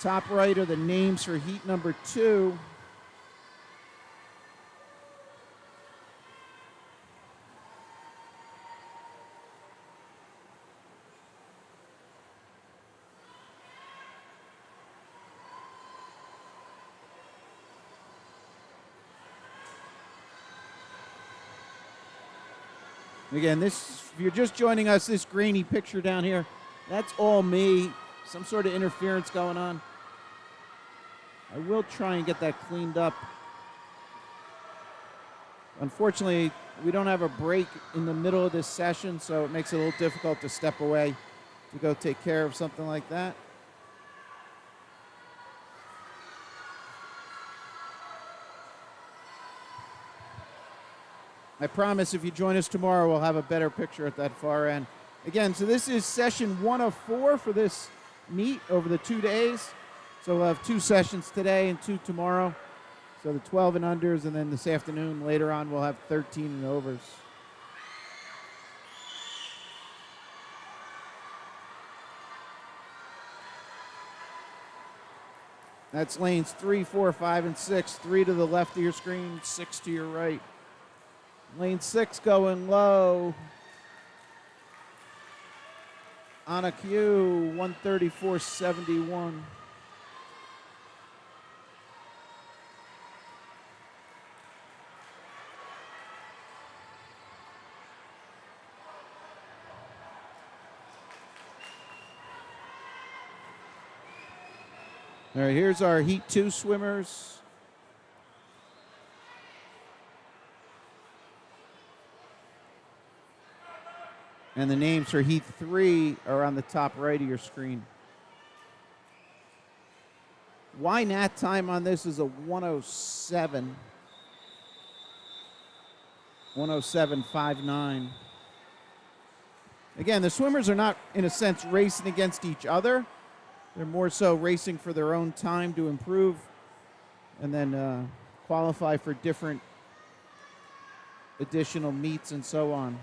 Top right are the names for heat number 2. Again, if you're just joining us, this grainy picture down here, that's all me. Some sort of interference going on. I will try and get that cleaned up. Unfortunately, we don't have a break in the middle of this session, so it makes it a little difficult to step away to go take care of something like that. I promise if you join us tomorrow, we'll have a better picture at that far end. Again, so this is session 1 of 4 for this meet over the 2 days. So we'll have 2 sessions today and 2 tomorrow. So the 12 and unders, and then this afternoon, later on, we'll have 13 and overs. That's lanes 3, 4, 5, and 6. 3 to the left of your screen, 6 to your right. Lane 6 going low. On a cue, 134.71. All right, here's our Heat 2 swimmers. And the names for Heat 3 are on the top right of your screen. Y nat time on this is a 107. 107.59. Again, the swimmers are not, in a sense, racing against each other. They're more so racing for their own time to improve and then qualify for different additional meets and so on.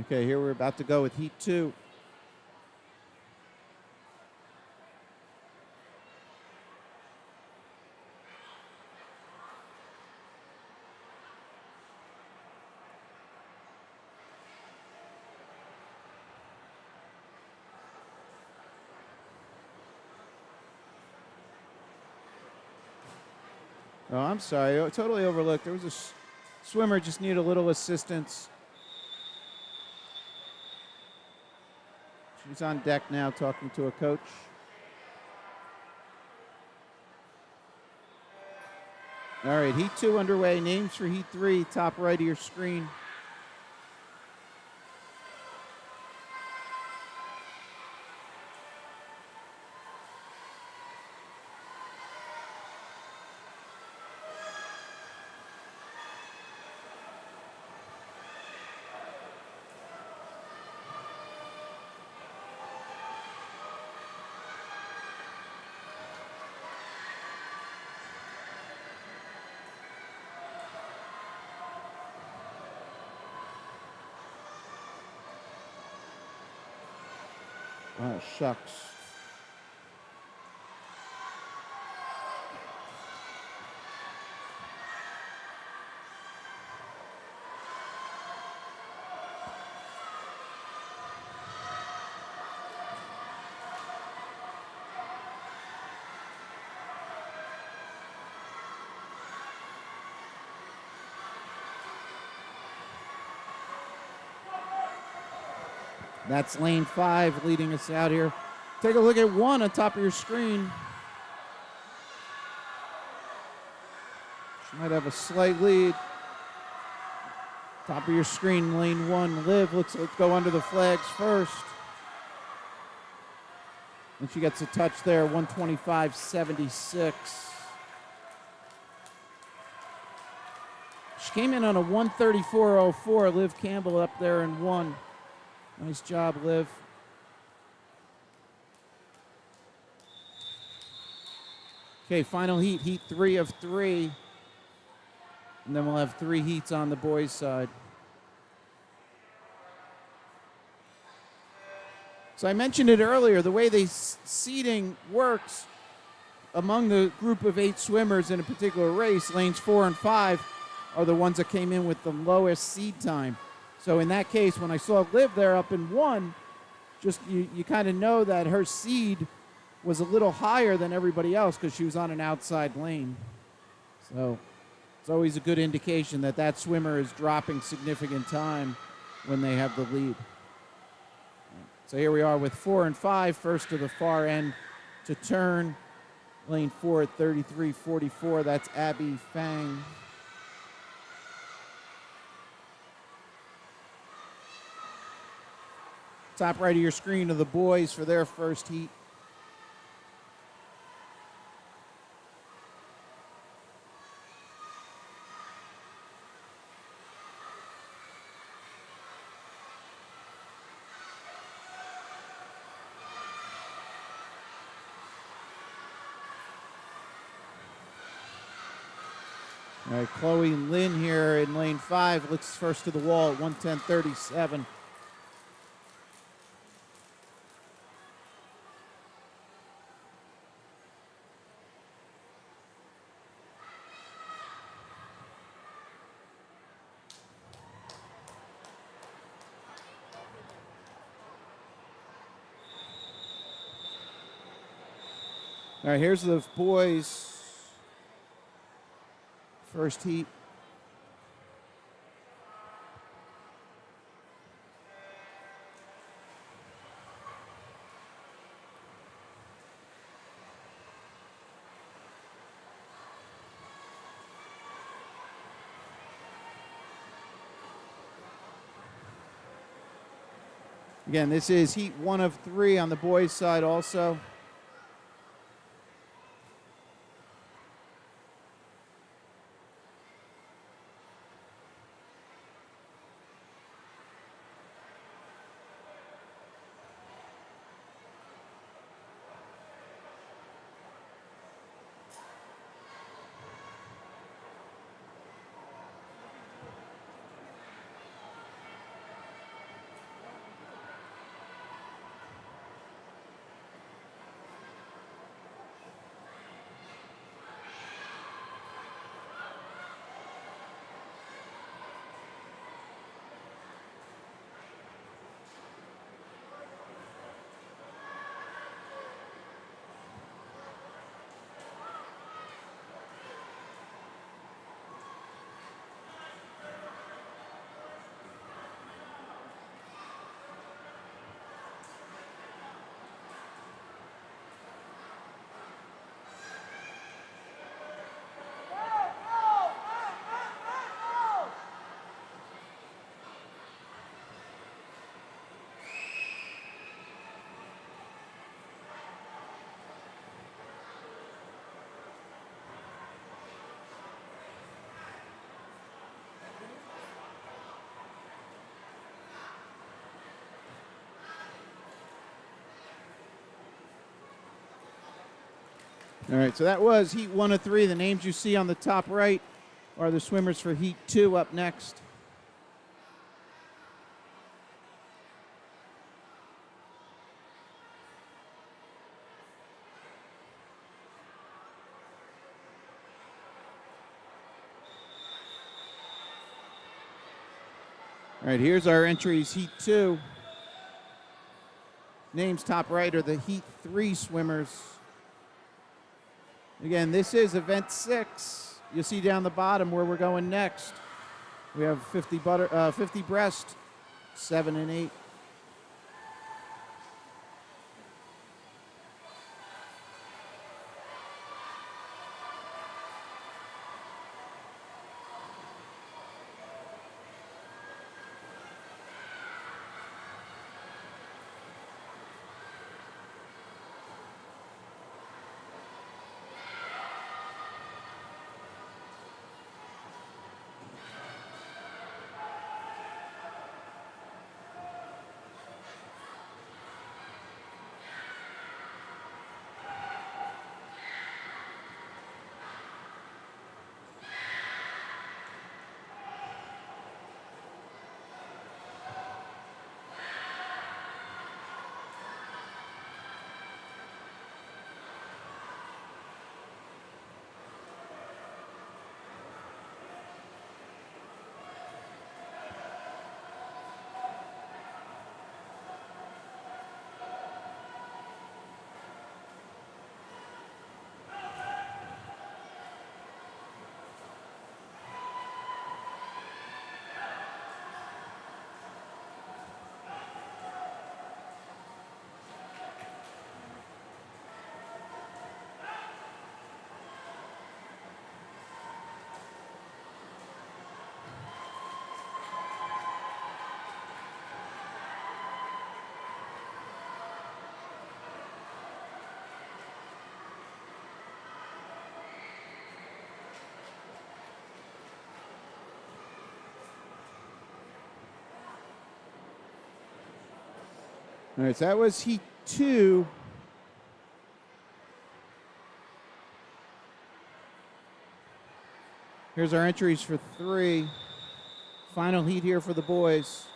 Okay, here we're about to go with Heat 2. Oh, I'm sorry. I totally overlooked. There was a swimmer just needed a little assistance. He's on deck now talking to a coach. All right, Heat 2 underway. Names for Heat 3, top right of your screen. Oh, shucks. That's lane 5 leading us out here. Take a look at 1 on top of your screen. She might have a slight lead. Top of your screen, lane 1, Liv. Let's go under the flags first. And she gets a touch there, 125.76. She came in on a 134.04. Liv Campbell up there in 1. Nice job, Liv. Okay, final heat, Heat 3 of 3. And then we'll have 3 heats on the boys' side. So I mentioned it earlier, the way the seeding works among the group of 8 swimmers in a particular race, lanes 4 and 5 are the ones that came in with the lowest seed time. So in that case, when I saw Liv there up in 1, just you kind of know that her seed was a little higher than everybody else because she was on an outside lane. So it's always a good indication that that swimmer is dropping significant time when they have the lead. So here we are with 4 and 5, first to the far end to turn. Lane 4 at 33.44, that's Abby Fang. Top right of your screen are the boys for their first heat. All right, Chloe Lynn here in lane 5 looks first to the wall at 110.37. All right, here's the boys' first heat. Again, this is heat 1 of 3 on the boys' side also. All right, so that was Heat 1 of 3. The names you see on the top right are the swimmers for Heat 2 up next. All right, here's our entries, Heat 2. Names top right are the Heat 3 swimmers. Again, this is event 6. You'll see down the bottom where we're going next. We have 50 breast, 7 and 8. All right, so that was Heat 2. Here's our entries for 3. Final heat here for the boys.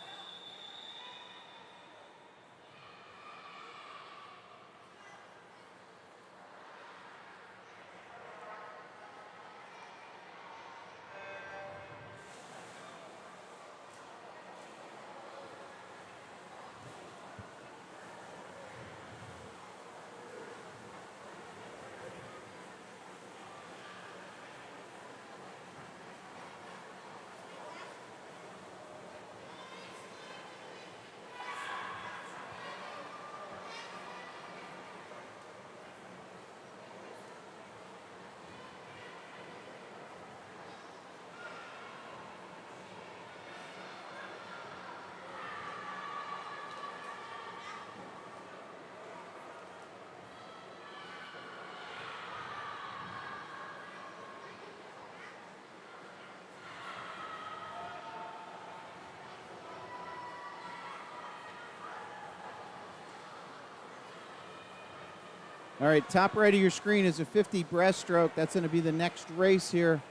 All right, top right of your screen is a 50 breaststroke. That's going to be the next race here.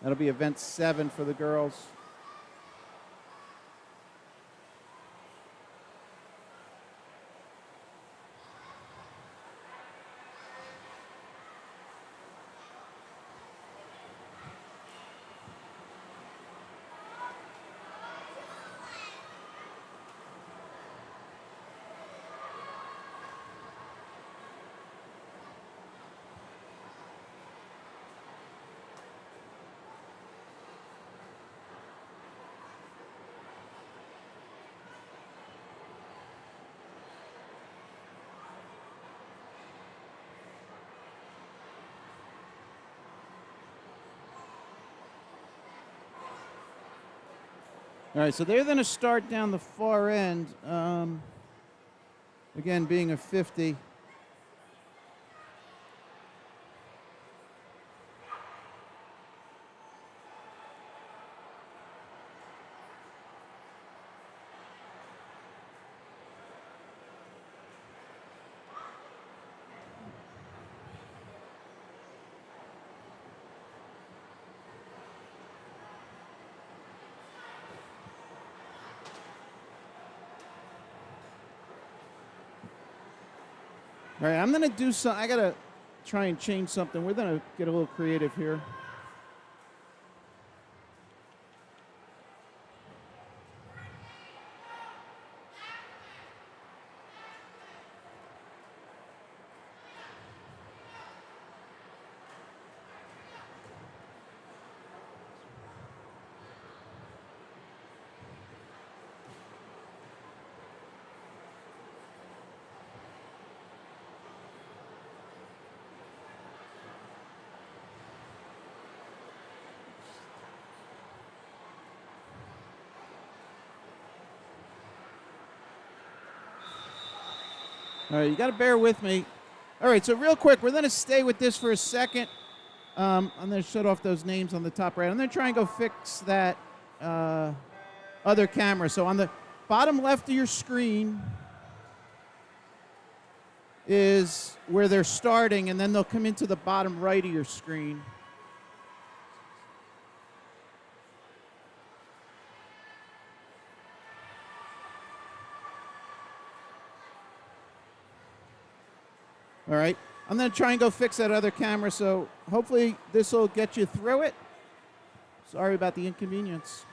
That'll be event 7 for the girls. All right, so they're going to start down the far end. Again, being a 50. All right, I'm gonna do some. I gotta try and change something. We're gonna get a little creative here. All right, you got to bear with me. All right, so real quick, we're going to stay with this for a second. I'm going to shut off those names on the top right. I'm going to try and go fix that other camera. So on the bottom left of your screen is where they're starting, and then they'll come into the bottom right of your screen. All right. I'm going to try and go fix that other camera, so hopefully this will get you through it. Sorry about the inconvenience.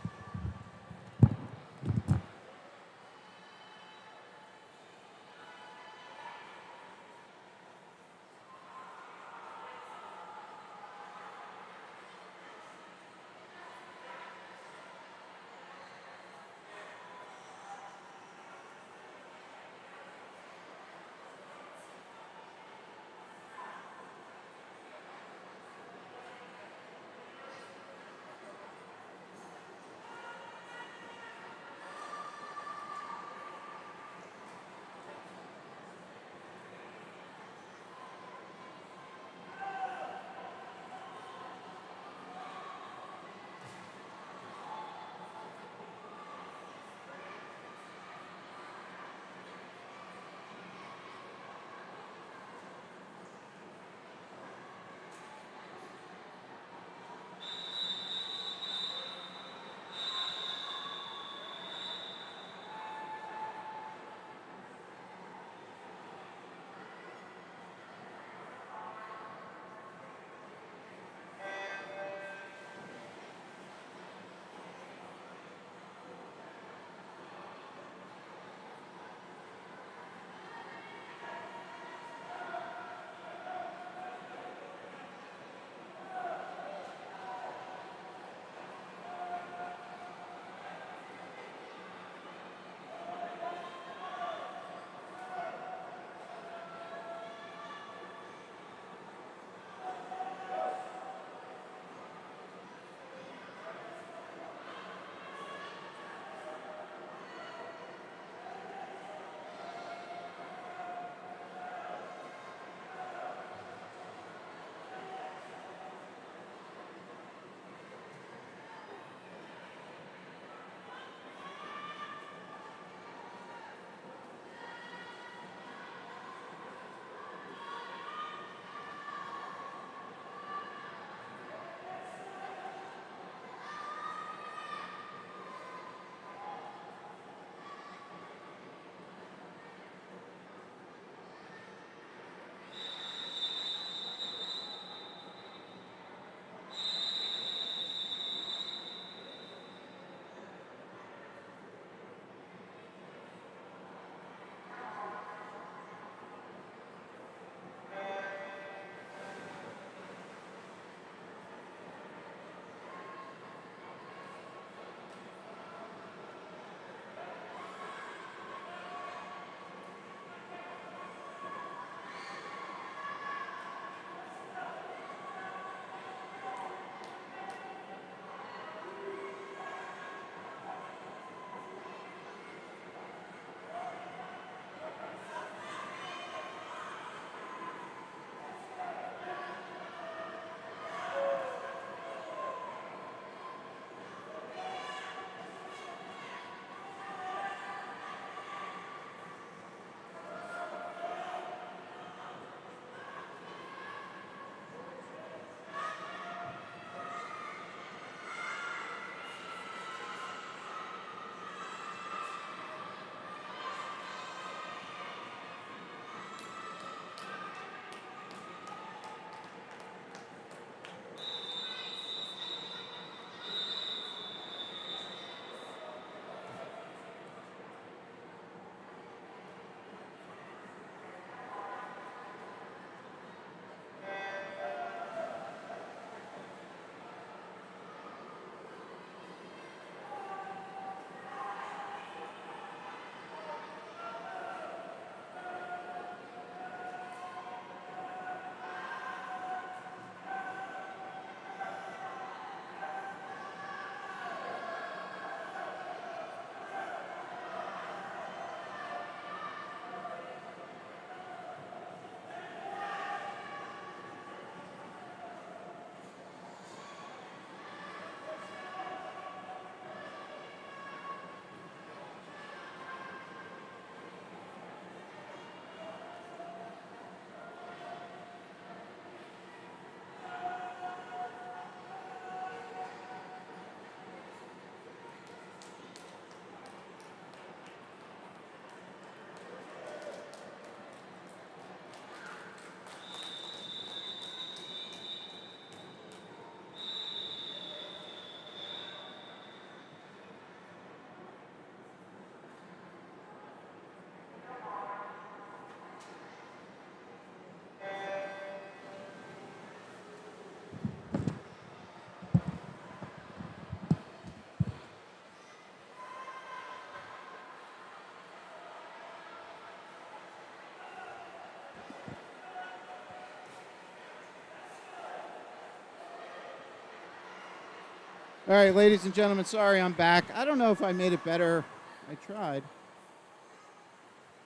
All right, ladies and gentlemen, sorry I'm back. I don't know if I made it better. I tried.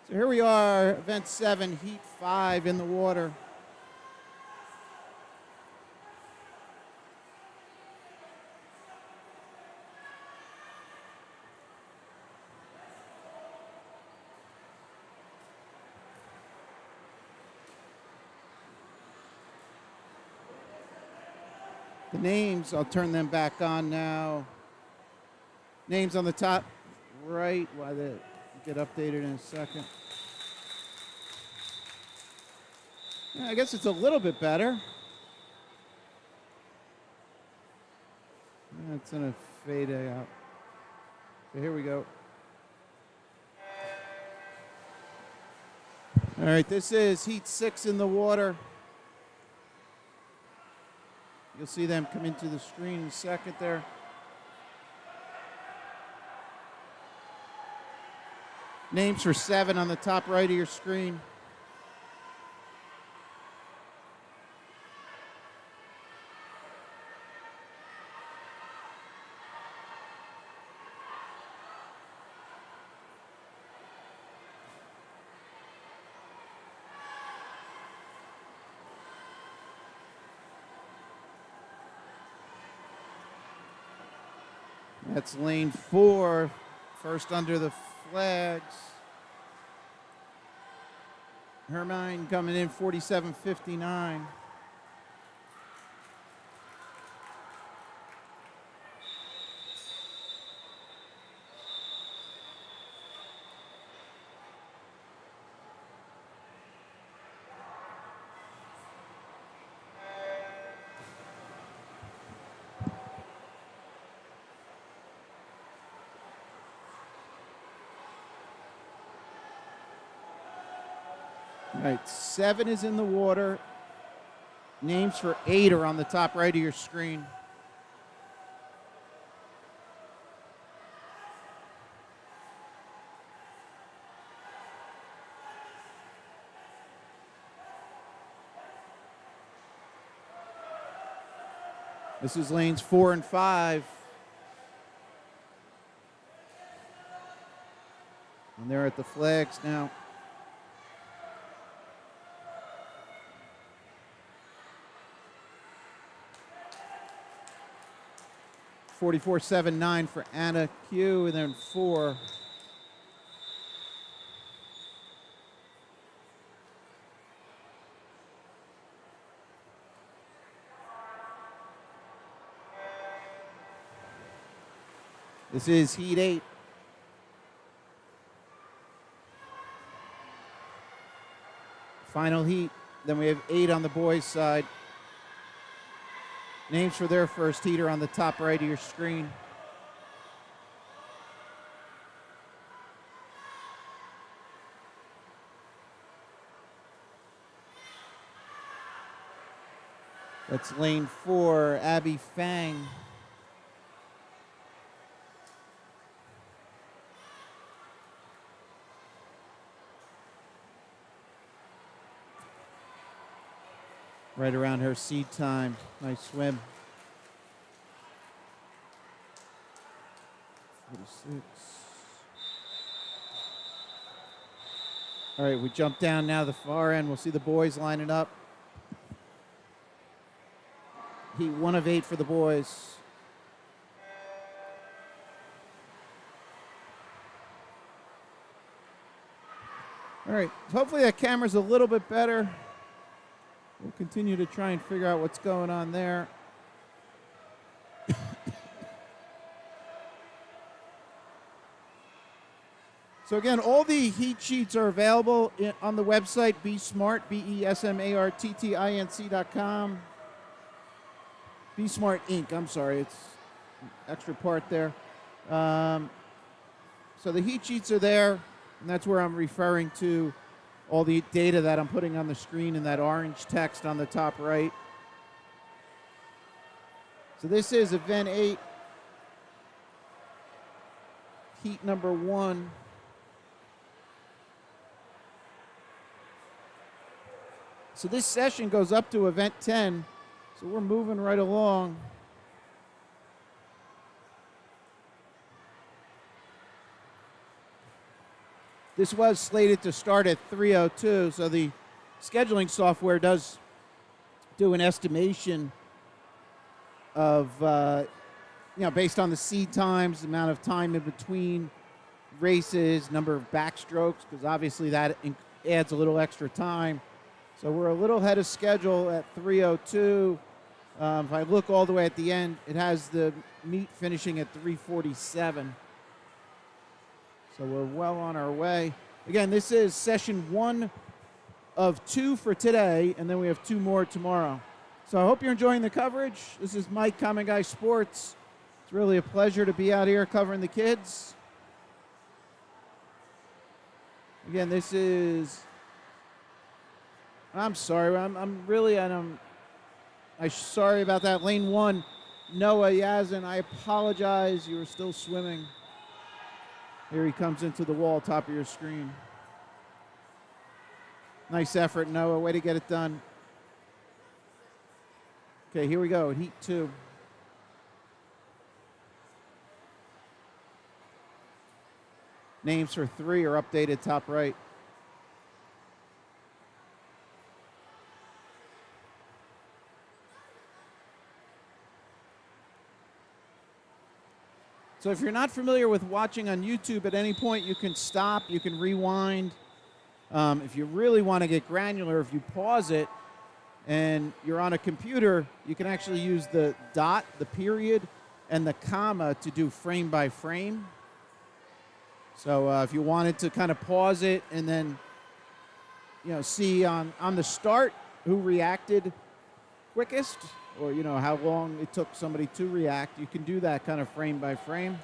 So here we are, event 7, heat 5 in the water. The names, I'll turn them back on now. Names on the top right. Why they get updated in a second. Yeah, I guess it's a little bit better. Yeah, it's gonna fade out. So here we go. All right, this is heat 6 in the water. You'll see them come into the screen in a second there. Names for 7 on the top right of your screen. That's lane 4, first under the flags. Hermine coming in 47.59. All right, 7 is in the water. Names for 8 are on the top right of your screen. This is lanes 4 and 5. And they're at the flags now. $44.79 for Anna Q, and then 4. This is heat 8. Final heat. Then we have 8 on the boys' side. Names for their first heater on the top right of your screen. That's lane 4, Abby Fang. Right around her seed time. Nice swim. 46. All right, we jump down now the far end. We'll see the boys lining up. Heat 1 of 8 for the boys. All right, hopefully that camera's a little bit better. We'll continue to try and figure out what's going on there. So again, all the heat sheets are available on the website, BeSmart, BeSmartTinc.com. BeSmart Inc., I'm sorry, it's an extra part there. So the heat sheets are there, and that's where I'm referring to all the data that I'm putting on the screen in that orange text on the top right. So this is event 8, heat number 1. So this session goes up to event 10. So we're moving right along. This was slated to start at 3:02, so the scheduling software does do an estimation of, based on the seed times, the amount of time in between races, number of backstrokes, because obviously that adds a little extra time. So we're a little ahead of schedule at 3:02. If I look all the way at the end, it has the meet finishing at 3:47. So we're well on our way. Again, this is session 1 of 2 for today, and then we have 2 more tomorrow. So I hope you're enjoying the coverage. This is Mike, Common Guy Sports. It's really a pleasure to be out here covering the kids. Again, this is... I'm sorry. I'm sorry about that. Lane 1, Noah Yazin. I apologize. You were still swimming. Here he comes into the wall, top of your screen. Nice effort, Noah. Way to get it done. Okay, here we go. Heat 2. Names for 3 are updated top right. So if you're not familiar with watching on YouTube, at any point you can stop, you can rewind. If you really want to get granular, if you pause it and you're on a computer, you can actually use the dot, the period, and the comma to do frame by frame. So if you wanted to kind of pause it and then see on the start who reacted quickest, or how long it took somebody to react, you can do that kind of frame by frame.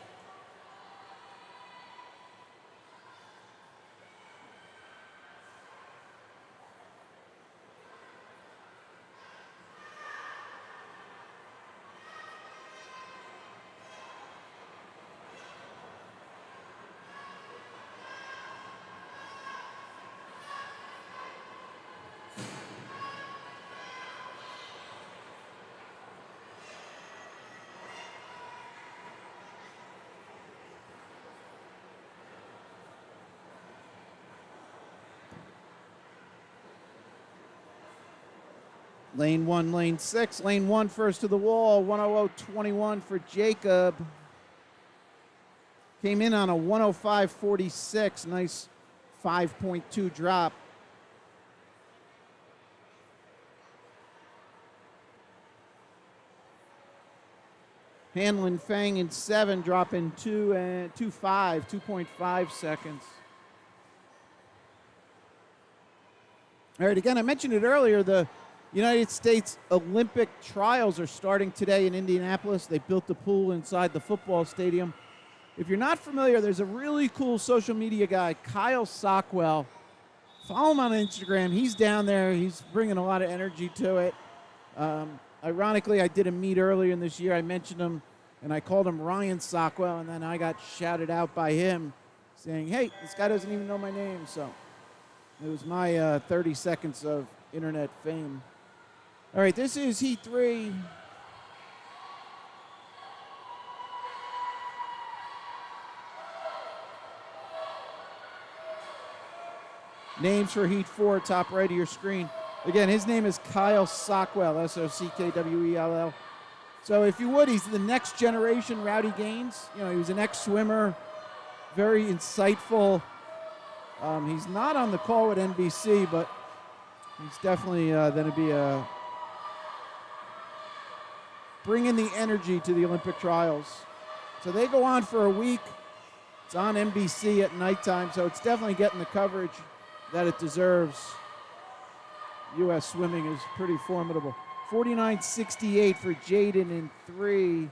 Lane 1, lane 6. Lane 1 first to the wall, 1:00.21 for Jacob. Came in on a 1:05.46. Nice 5.2 drop. Hanlon Fang in 7, dropping 2.5 seconds. All right, again, I mentioned it earlier, the United States Olympic trials are starting today in Indianapolis. They built the pool inside the football stadium. If you're not familiar, there's a really cool social media guy, Kyle Sockwell. Follow him on Instagram. He's down there. He's bringing a lot of energy to it. Ironically, I did a meet earlier in this year. I mentioned him, and I called him Ryan Sockwell, and then I got shouted out by him saying, hey, this guy doesn't even know my name. So it was my 30 seconds of internet fame. All right, this is Heat 3. Names for Heat 4, top right of your screen. Again, his name is Kyle Sockwell, Sockwell. So if you would, he's the next generation Rowdy Gaines. He was an ex-swimmer, very insightful. He's not on the call with NBC, but he's definitely going to be bringing the energy to the Olympic trials. So they go on for a week. It's on NBC at nighttime, so it's definitely getting the coverage that it deserves. U.S. swimming is pretty formidable. 49.68 for Jaden in 3.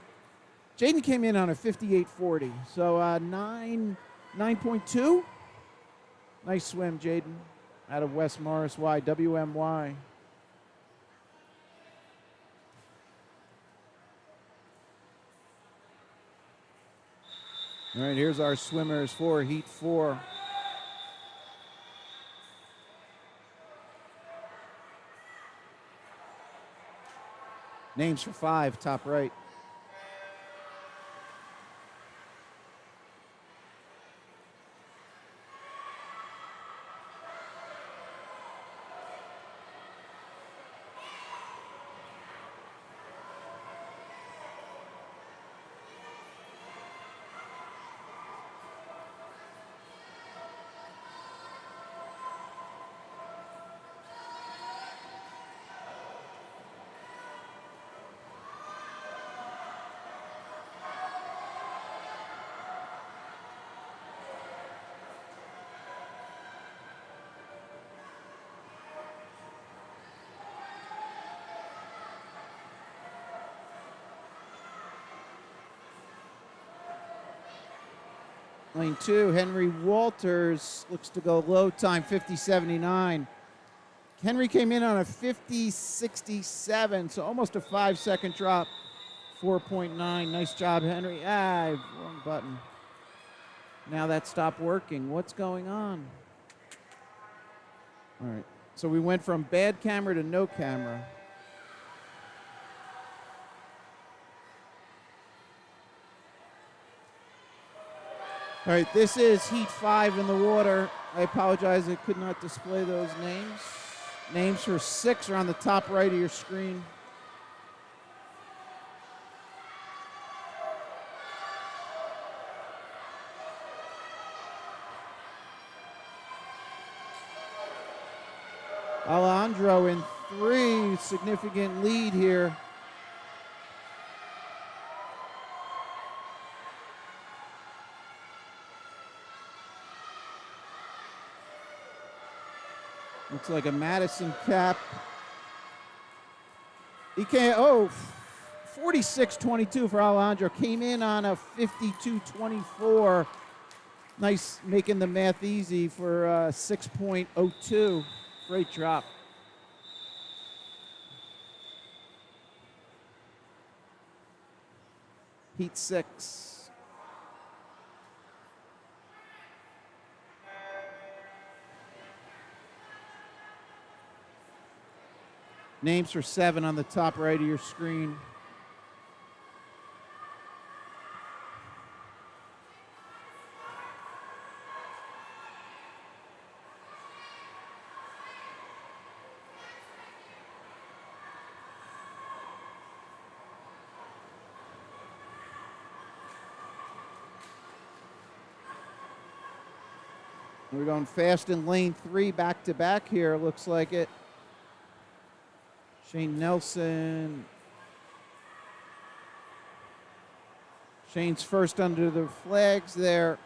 Jaden came in on a 58.40, so 9.2. Nice swim, Jaden, out of West Morris Y, WMY. All right, here's our swimmers for Heat 4. Names for 5, top right. Lane 2, Henry Walters looks to go low time, 50.79. Henry came in on a 50.67, so almost a 5-second drop, 4.9. Nice job, Henry. Wrong button. Now that stopped working. What's going on? All right. So we went from bad camera to no camera. All right, this is Heat 5 in the water. I apologize, I could not display those names. Names for 6 are on the top right of your screen. Alejandro in 3, significant lead here. Looks like a Madison cap. He can't, 46.22 for Alejandro. Came in on a 52.24. Nice, making the math easy for 6.02. Great drop. Heat 6. Names for 7 on the top right of your screen. We're going fast in lane 3, back to back here, looks like it. Shane Nelson. Shane's first under the flags there.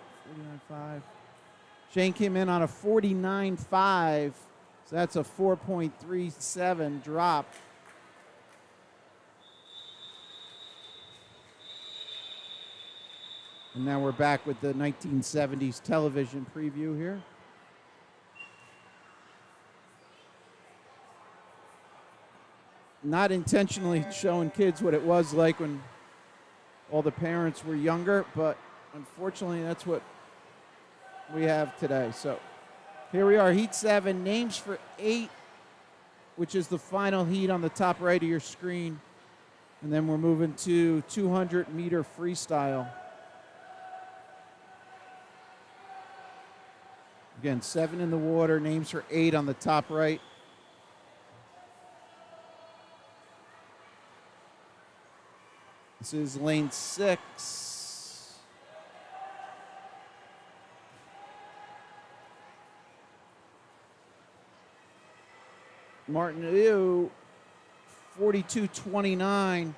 49.5. Shane came in on a 49.5, so that's a 4.37 drop. And now we're back with the 1970s television preview here. Not intentionally showing kids what it was like when all the parents were younger, but unfortunately that's what we have today. So here we are, Heat 7, names for 8, which is the final heat on the top right of your screen. And then we're moving to 200-meter freestyle. Again, 7 in the water, names for 8 on the top right. This is lane 6. Martin, 42.29.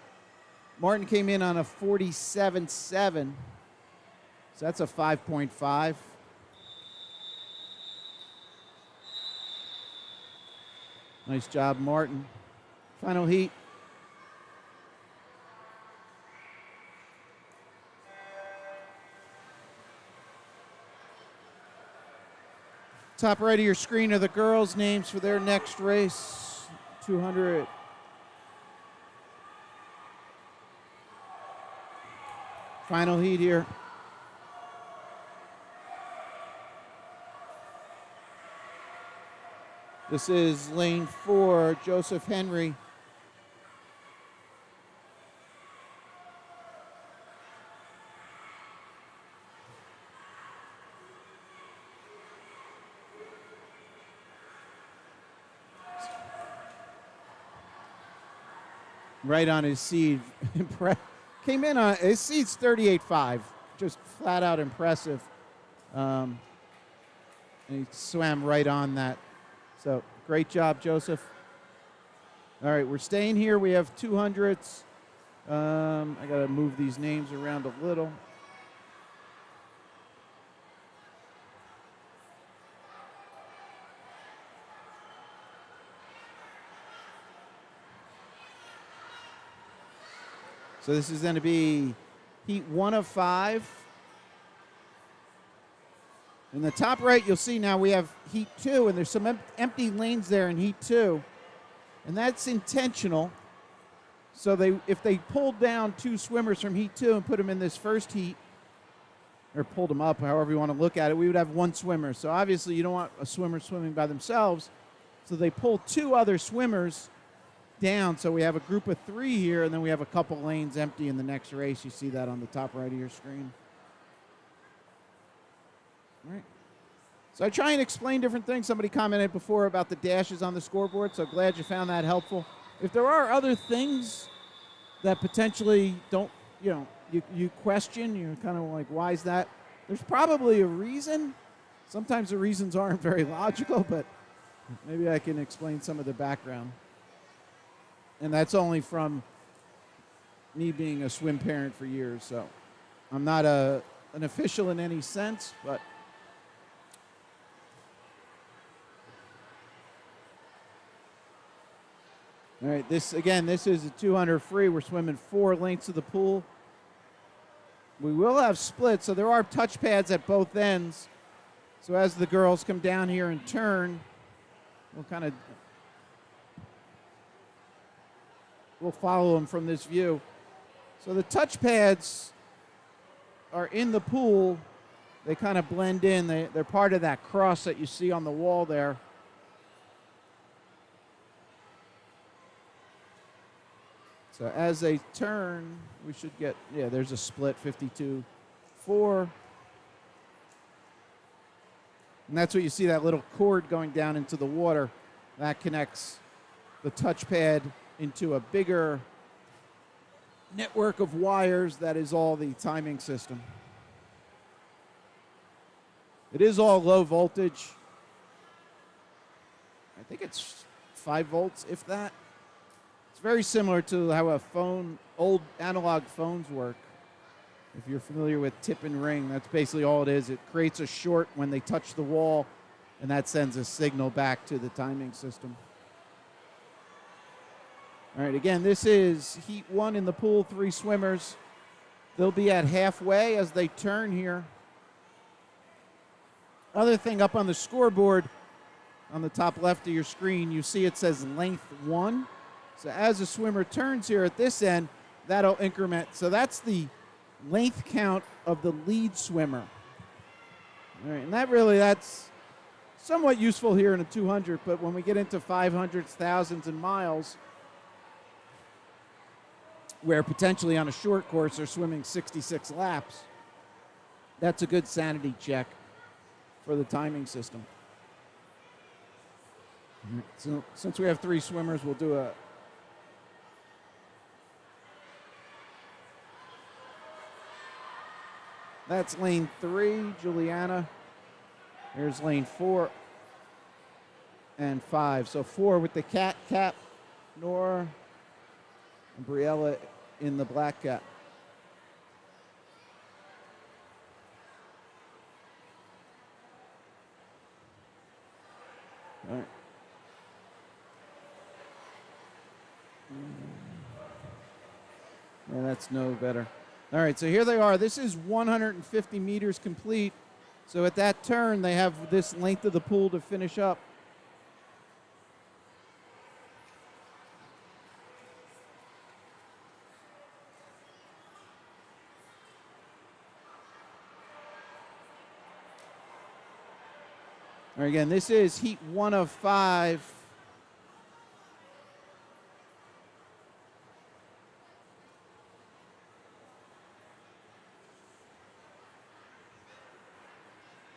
Martin came in on a 47.7. So that's a 5.5. Nice job, Martin. Final heat. Top right of your screen are the girls' names for their next race, 200. Final heat here. This is lane 4, Joseph Henry. Right on his seed. Came in on his seed's 38.5. Just flat out impressive. And he swam right on that. So great job, Joseph. All right, we're staying here. We have 200s. I got to move these names around a little. So this is going to be heat 1 of 5. In the top right, you'll see now we have Heat 2, and there's some empty lanes there in Heat 2. And that's intentional. So if they pulled down 2 swimmers from Heat 2 and put them in this first heat, or pulled them up, however you want to look at it, we would have 1 swimmer. So obviously you don't want a swimmer swimming by themselves. So they pull 2 other swimmers down. So we have a group of 3 here, and then we have a couple lanes empty in the next race. You see that on the top right of your screen. All right. So I try and explain different things. Somebody commented before about the dashes on the scoreboard, so glad you found that helpful. If there are other things that potentially don't, you question, you're kind of like, why is that? There's probably a reason. Sometimes the reasons aren't very logical, but maybe I can explain some of the background. And that's only from me being a swim parent for years, so I'm not an official in any sense, but all right, this is a 200 free. We're swimming 4 lengths of the pool. We will have splits, so there are touch pads at both ends. So as the girls come down here and turn, we'll follow them from this view. So the touch pads are in the pool. They kind of blend in. They're part of that cross that you see on the wall there. So as they turn, we should get, there's a split, 52-4. And that's what you see, that little cord going down into the water. That connects the touchpad into a bigger network of wires that is all the timing system. It is all low voltage. I think it's 5 volts, if that. It's very similar to how old analog phones work. If you're familiar with tip and ring, that's basically all it is. It creates a short when they touch the wall, and that sends a signal back to the timing system. All right, again, this is Heat 1 in the pool, 3 swimmers. They'll be at halfway as they turn here. Other thing up on the scoreboard, on the top left of your screen, you see it says length 1. So as a swimmer turns here at this end, that'll increment. So that's the length count of the lead swimmer. All right, and that's somewhat useful here in a 200, but when we get into 500s, thousands, and miles, where potentially on a short course they're swimming 66 laps, that's a good sanity check for the timing system. So since we have 3 swimmers, we'll do a that's lane 3, Juliana. Here's lane 4 and 5. So 4 with the cat cap, Nora, and Briella in the black cap. All right. Yeah, that's no better. All right, so here they are. This is 150 meters complete. So at that turn, they have this length of the pool to finish up. All right, again, this is Heat 1 of 5.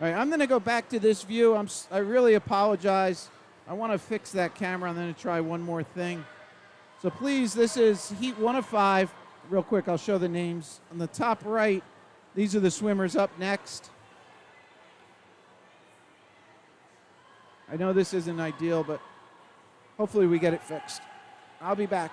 All right, I'm going to go back to this view. I really apologize. I want to fix that camera. I'm going to try one more thing. So please, this is Heat 1 of 5. Real quick, I'll show the names. On the top right, these are the swimmers up next. I know this isn't ideal, but hopefully we get it fixed. I'll be back.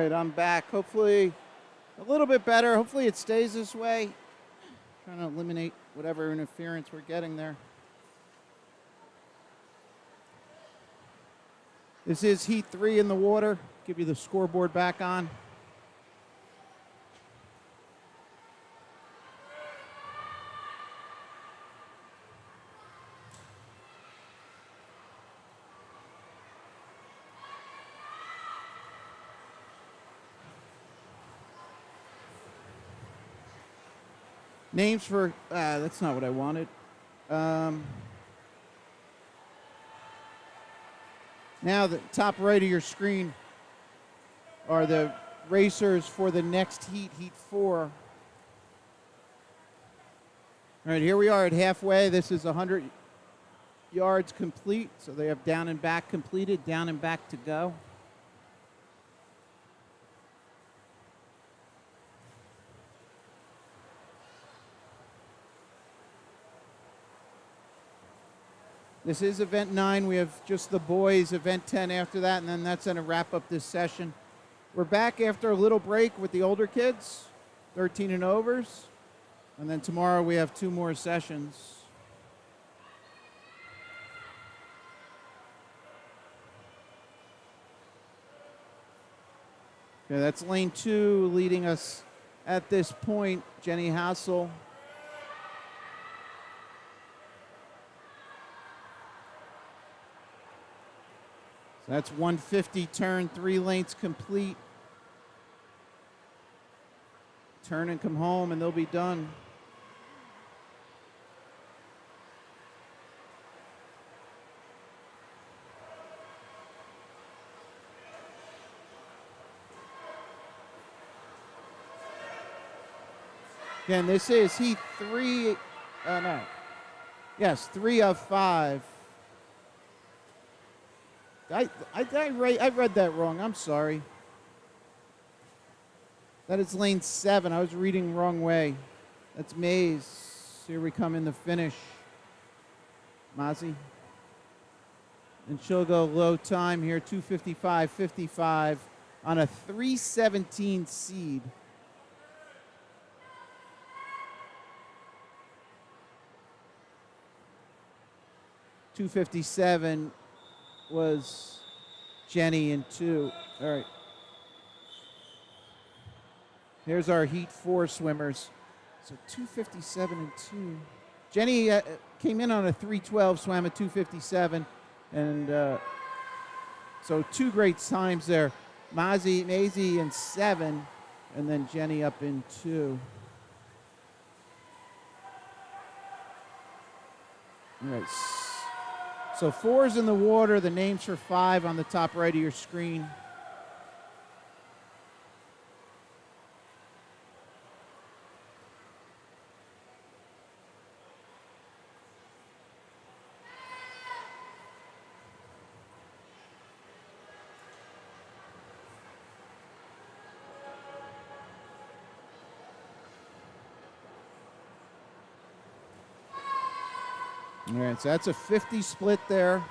right, I'm back. Hopefully a little bit better. Hopefully it stays this way. Trying to eliminate whatever interference we're getting there. This is heat 3 in the water. Give you the scoreboard back on. Names for, that's not what I wanted. Now the top right of your screen are the racers for the next heat, heat 4. All right, here we are at halfway. This is 100 yards complete. So they have down and back completed, down and back to go. This is event 9. We have just the boys, event 10 after that, and then that's going to wrap up this session. We're back after a little break with the older kids, 13 and overs. And then tomorrow we have 2 more sessions. Okay, that's lane 2 leading us at this point, Jenny Hassel. That's 150 turn, 3 lanes complete. Turn and come home and they'll be done. Again, this is heat 3, no. Yes, 3 of 5. I read that wrong. I'm sorry. That is lane 7. I was reading the wrong way. That's Maze. Here we come in the finish. Mozzie. And she'll go low time here, 2:55.55 on a 3:17 seed. .257 was Jenny in 2. All right. Here's our heat 4 swimmers. So 2:57 and 2. Jenny came in on a 3:12, swam at 2:57, and so 2 great times there. Maisie in 7, and then Jenny up in 2. All right. So 4's in the water. The names for 5 on the top right of your screen. All right, so that's a 50 split there.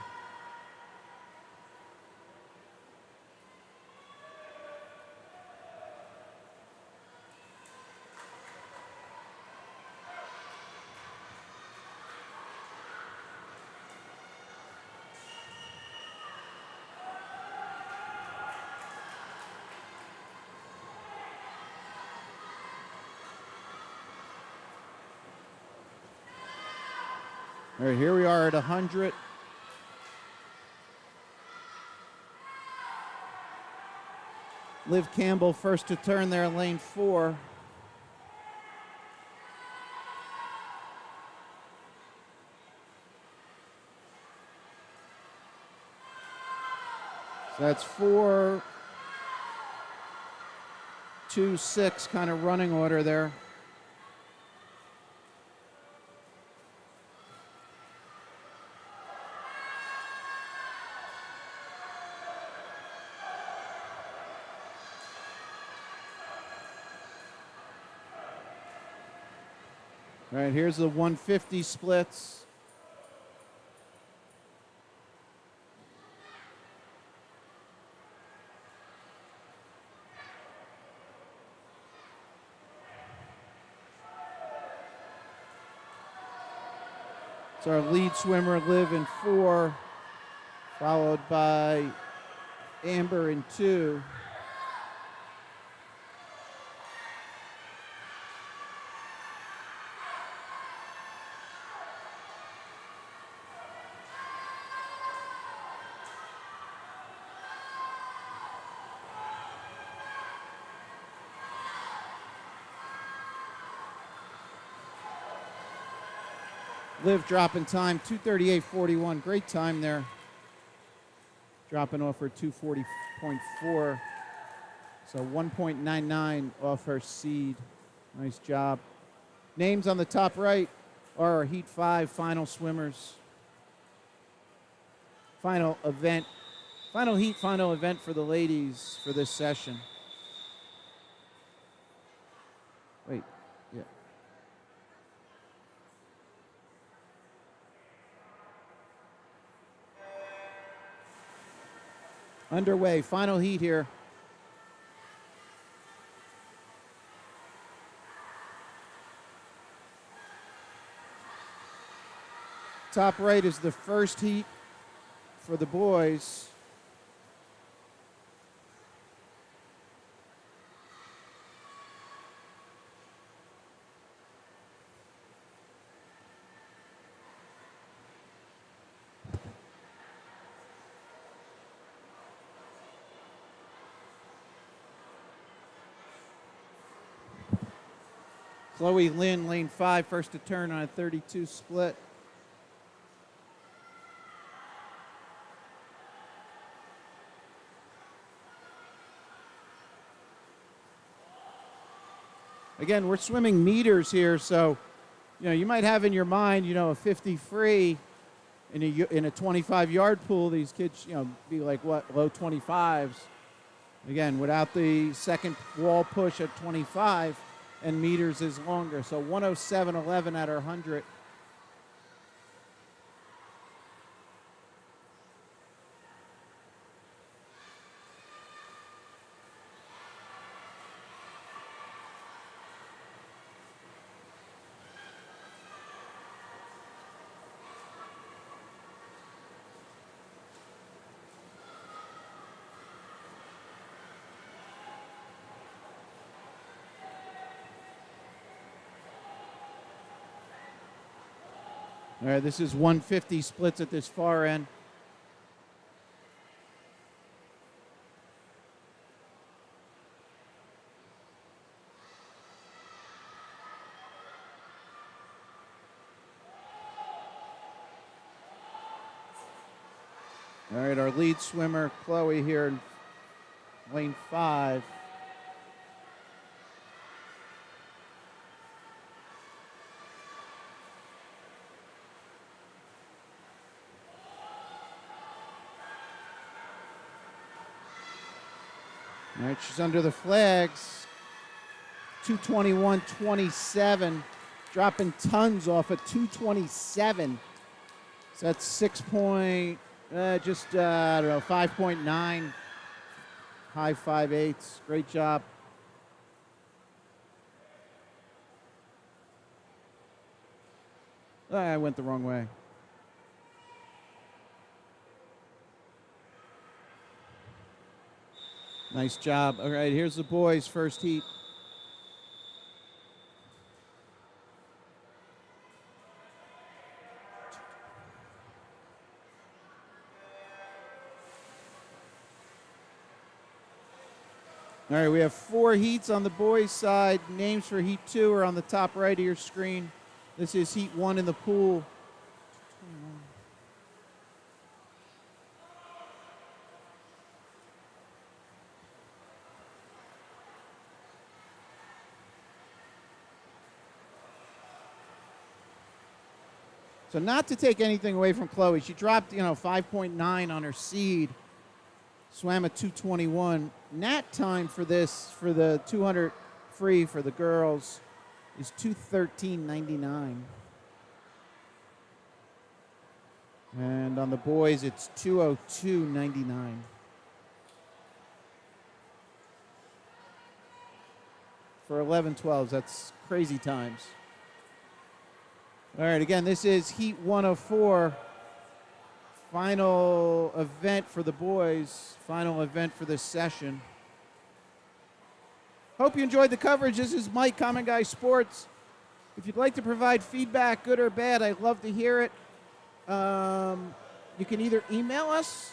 All right, here we are at 100. Liv Campbell first to turn there in lane 4. So that's 4, 2, 6 kind of running order there. All right, here's the 150 splits. It's our lead swimmer, Liv, in 4, followed by Amber in 2. Liv dropping time, 2:38.41. Great time there. Dropping off her 2:40.4. So 1.99 off her seed. Nice job. Names on the top right are our Heat 5 final swimmers. Final event. Final heat, final event for the ladies for this session. Wait, yeah. Underway, final heat here. Top right is the first heat for the boys. Chloe Lynn, lane 5, first to turn on a 32 split. Again, we're swimming meters here, so you might have in your mind, a 50 free in a 25-yard pool. These kids, be like what, low 25s. Again, without the second wall push at 25, and meters is longer. So 107.11 at her 100. All right, this is 150 splits at this far end. All right, our lead swimmer, Chloe, here in lane 5. All right, she's under the flags. 221.27, dropping tons off at 227. So that's 5.9, high 5/8. Great job. I went the wrong way. Nice job. All right, here's the boys' first heat. All right, we have 4 heats on the boys' side. Names for heat 2 are on the top right of your screen. This is heat 1 in the pool. So not to take anything away from Chloe, she dropped 5.9 on her seed, swam at 221. Nat time for this, for the 200 free for the girls, is 2:13.99. And on the boys, it's 2:02.99. For 11-12s, that's crazy times. All right, again, this is Heat 104. Final event for the boys. Final event for this session. Hope you enjoyed the coverage. This is Mike, Common Guy Sports. If you'd like to provide feedback, good or bad, I'd love to hear it. You can either email us,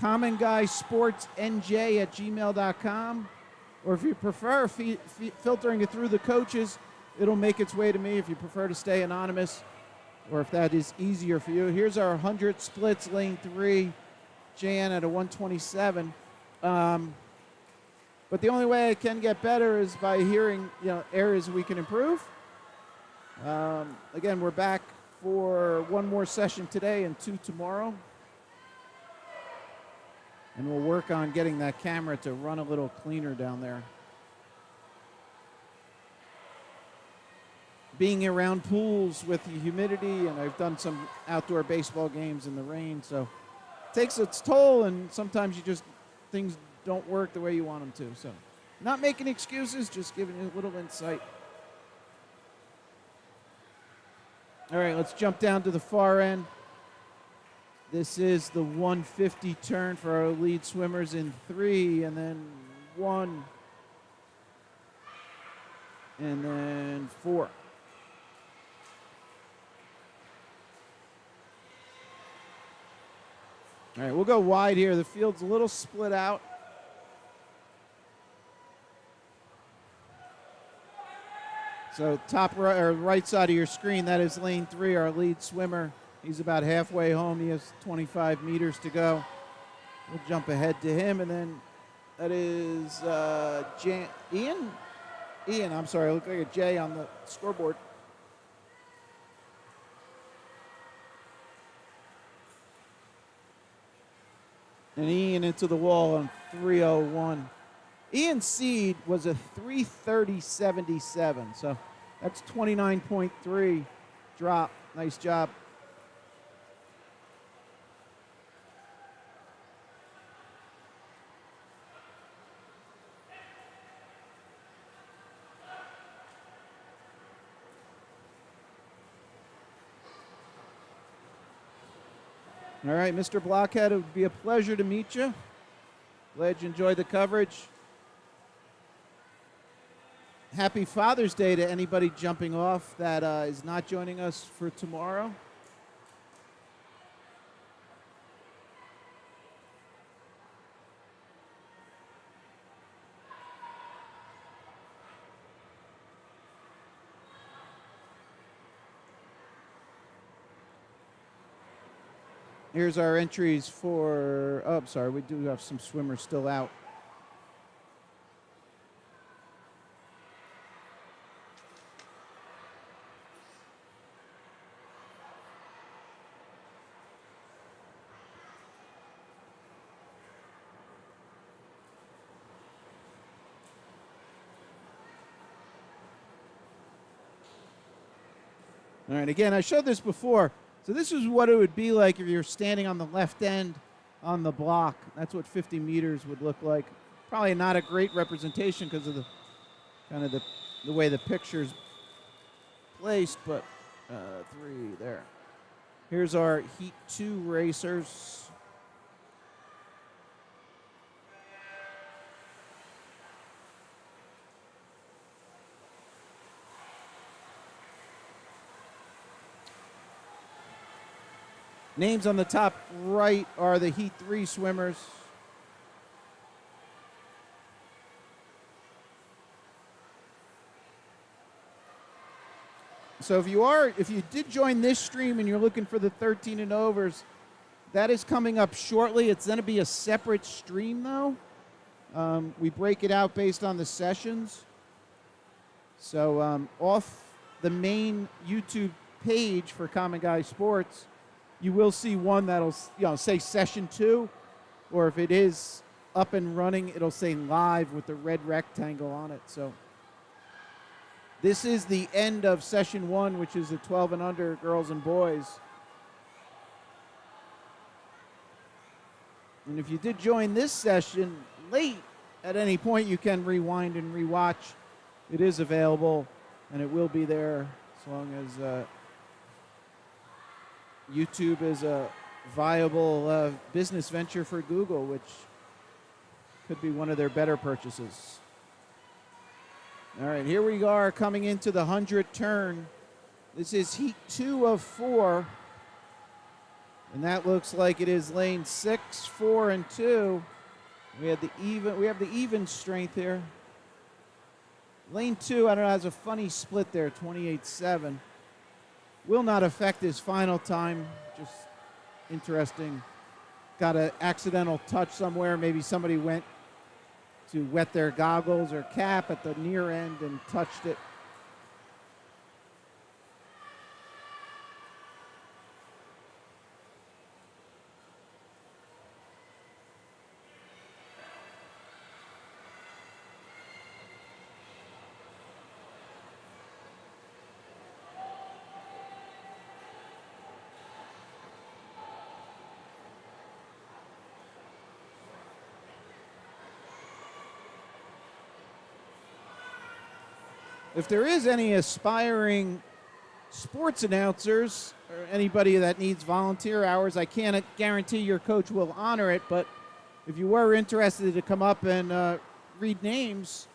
commonguysportsnj@gmail.com, or if you prefer filtering it through the coaches, it'll make its way to me if you prefer to stay anonymous, or if that is easier for you. Here's our 100 splits, lane 3, JN at a 127. But the only way I can get better is by hearing, areas we can improve. Again, we're back for one more session today and 2 tomorrow. And we'll work on getting that camera to run a little cleaner down there. Being around pools with the humidity, and I've done some outdoor baseball games in the rain, so it takes its toll, and sometimes things don't work the way you want them to. So not making excuses, just giving you a little insight. All right, let's jump down to the far end. This is the 150 turn for our lead swimmers in 3, and then 1, and then 4. All right, we'll go wide here. The field's a little split out. So top right side of your screen, that is lane 3, our lead swimmer. He's about halfway home. He has 25 meters to go. We'll jump ahead to him, and then that is Ian? Ian, I'm sorry, I look like a J on the scoreboard. And Ian into the wall on 3:01. Ian's seed was a 3:30.77, so that's 29.3 drop. Nice job. All right, Mr. Blockhead, it would be a pleasure to meet you. Glad you enjoyed the coverage. Happy Father's Day to anybody jumping off that is not joining us for tomorrow. Here's our entries for, we do have some swimmers still out. All right, again, I showed this before. So this is what it would be like if you're standing on the left end on the block. That's what 50 meters would look like. Probably not a great representation because of the kind of the way the picture's placed, but 3 there. Here's our Heat 2 racers. Names on the top right are the Heat 3 swimmers. So if you did join this stream and you're looking for the 13 and overs, that is coming up shortly. It's going to be a separate stream though. We break it out based on the sessions. So off the main YouTube page for Common Guy Sports, you will see one that'll say session 2, or if it is up and running, it'll say live with the red rectangle on it. So this is the end of session 1, which is the 12 and under girls and boys. And if you did join this session late, at any point you can rewind and rewatch. It is available, and it will be there as long as YouTube is a viable business venture for Google, which could be one of their better purchases. All right, here we are coming into the 100 turn. This is heat 2 of 4. And that looks like it is lane 6, 4, and 2. We have the even strength here. Lane 2, I don't know, has a funny split there, 28.7. Will not affect his final time. Just interesting. Got an accidental touch somewhere. Maybe somebody went to wet their goggles or cap at the near end and touched it. If there is any aspiring sports announcers or anybody that needs volunteer hours, I can't guarantee your coach will honor it, but if you were interested to come up and read names,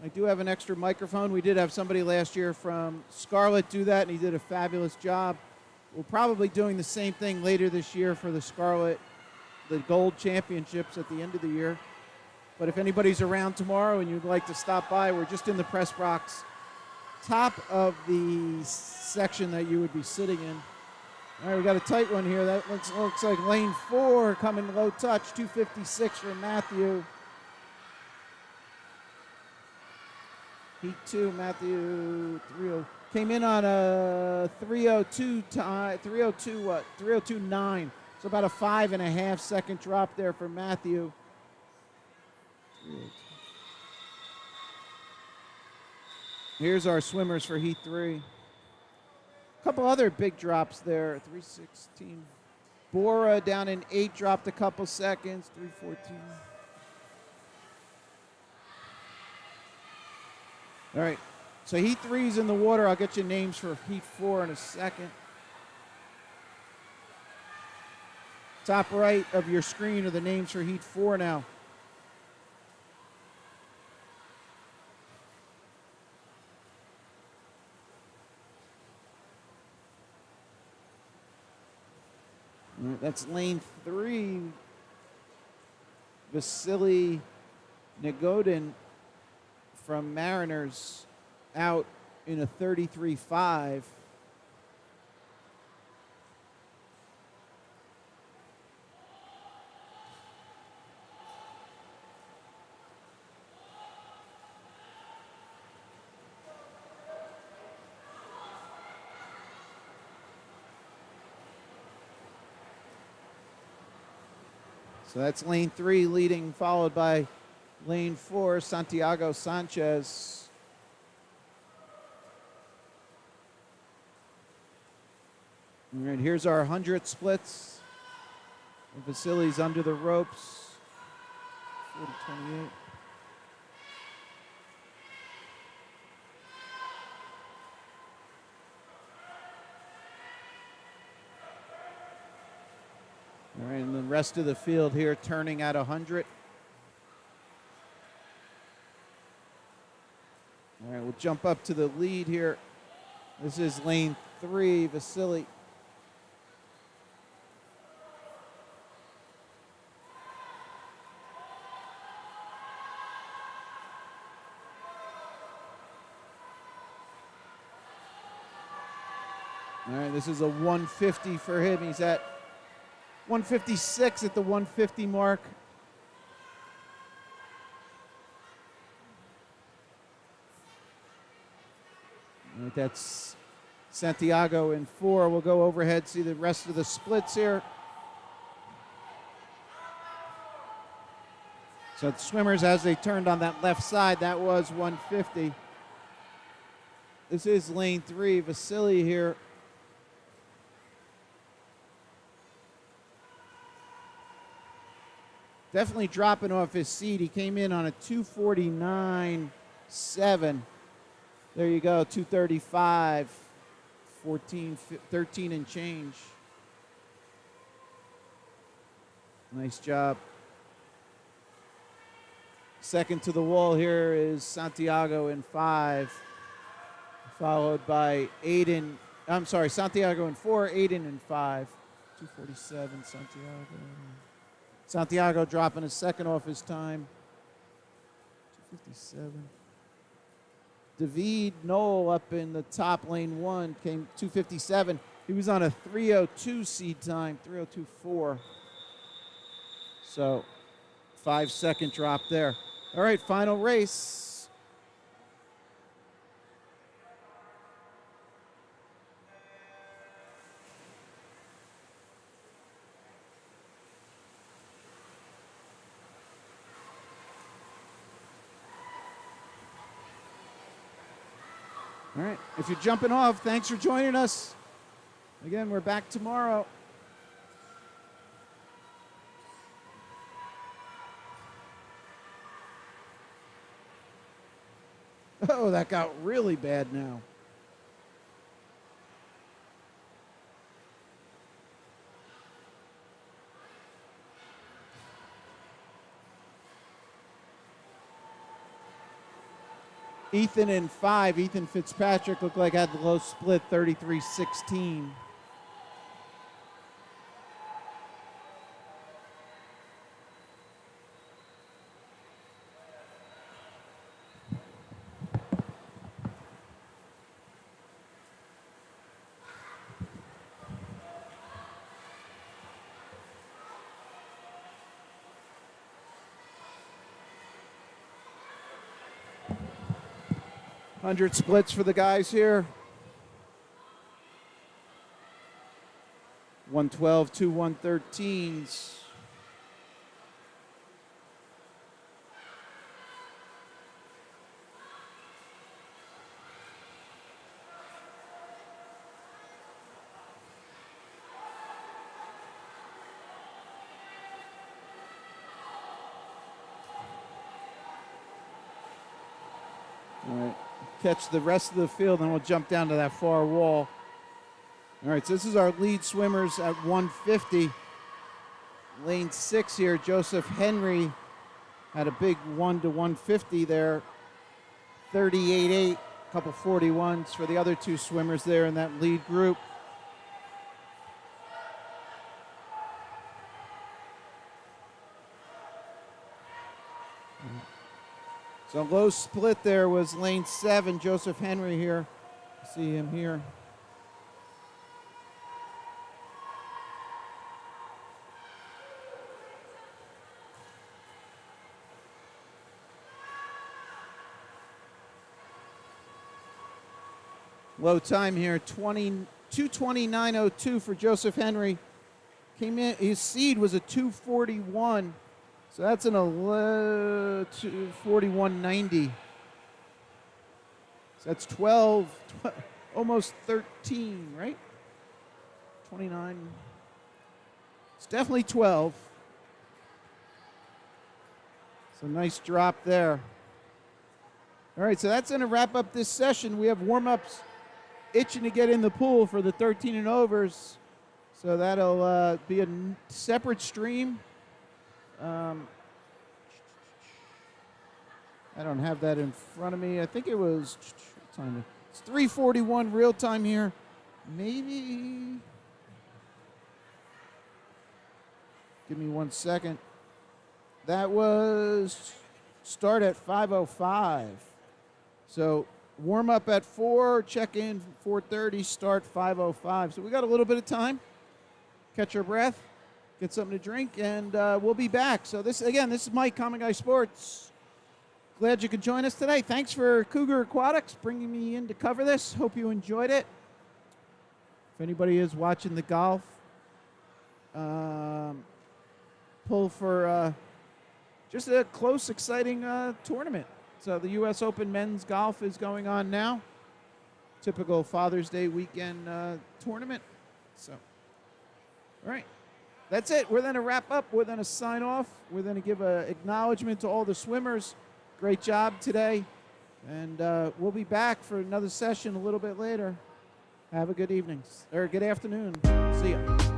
I do have an extra microphone. We did have somebody last year from Scarlet do that, and he did a fabulous job. We're probably doing the same thing later this year for the Scarlet, the Gold Championships at the end of the year. But if anybody's around tomorrow and you'd like to stop by, we're just in the press box, top of the section that you would be sitting in. All right, we got a tight one here. That looks like lane 4 coming low touch, 256 for Matthew. Heat 2, Matthew 30 came in on a 302 time, 302.9. So about a 5.5 second drop there for Matthew. Here's our swimmers for heat 3. A couple other big drops there. 316. Bora down in 8 dropped a couple seconds. 314. All right. So heat 3's in the water. I'll get you names for heat 4 in a second. Top right of your screen are the names for heat 4 now. That's lane 3. Vasily Negodin from Mariners out in a 33.5. So that's lane 3 leading, followed by lane 4, Santiago Sanchez. All right, here's our 100 splits. Vasily's under the ropes. 40-28. All right, and the rest of the field here turning at 100. All right, we'll jump up to the lead here. This is lane 3, Vasily. All right, this is a 150 for him. He's at 156 at the 150 mark. All right, that's Santiago in 4. We'll go overhead, see the rest of the splits here. So the swimmers, as they turned on that left side, that was 150. This is lane 3, Vasily here. Definitely dropping off his seat. He came in on a 249.7. There you go, 235, 13 and change. Nice job. Second to the wall here is Santiago in 5, followed by Santiago in 4, Aiden in 5. 247, Santiago. Santiago dropping a second off his time. 257. David Knoll up in the top lane 1 came 257. He was on a 302 seed time, 302.4. So 5-second drop there. All right, final race. All right, if you're jumping off, thanks for joining us. Again, we're back tomorrow. Oh, that got really bad now. Ethan in 5. Ethan Fitzpatrick looked like had the low split, 33-16. Hundred splits for the guys here. 112, 2 113s. All right. Catch the rest of the field, and we'll jump down to that far wall. All right, so this is our lead swimmers at 150. Lane 6 here, Joseph Henry had a big 1 to 150 there. 38.8, a couple 41s for the other two swimmers there in that lead group. So low split there was lane 7, Joseph Henry here. See him here. Low time here, 2:29.02 for Joseph Henry. Came in, his seed was a 2:41. So that's an 41.90. So that's 12, almost 13, right? 29. It's definitely 12. So nice drop there. All right, so that's going to wrap up this session. We have warm-ups itching to get in the pool for the 13 and overs. So that'll be a separate stream. I don't have that in front of me. I think it was, it's 3:41 real time here. Maybe, give me 1 second. That was start at 5:05. So warm up at 4, check in 4:30, start 5:05. So we got a little bit of time. Catch our breath, get something to drink, and we'll be back. So this is Mike, Common Guy Sports. Glad you could join us today. Thanks for Cougar Aquatics bringing me in to cover this. Hope you enjoyed it. If anybody is watching the golf, pull for just a close, exciting tournament. So the U.S. Open men's golf is going on now. Typical Father's Day weekend tournament. So, all right. That's it. We're going to wrap up. We're going to sign off. We're going to give an acknowledgement to all the swimmers. Great job today. And we'll be back for another session a little bit later. Have a good evening, or good afternoon. See ya.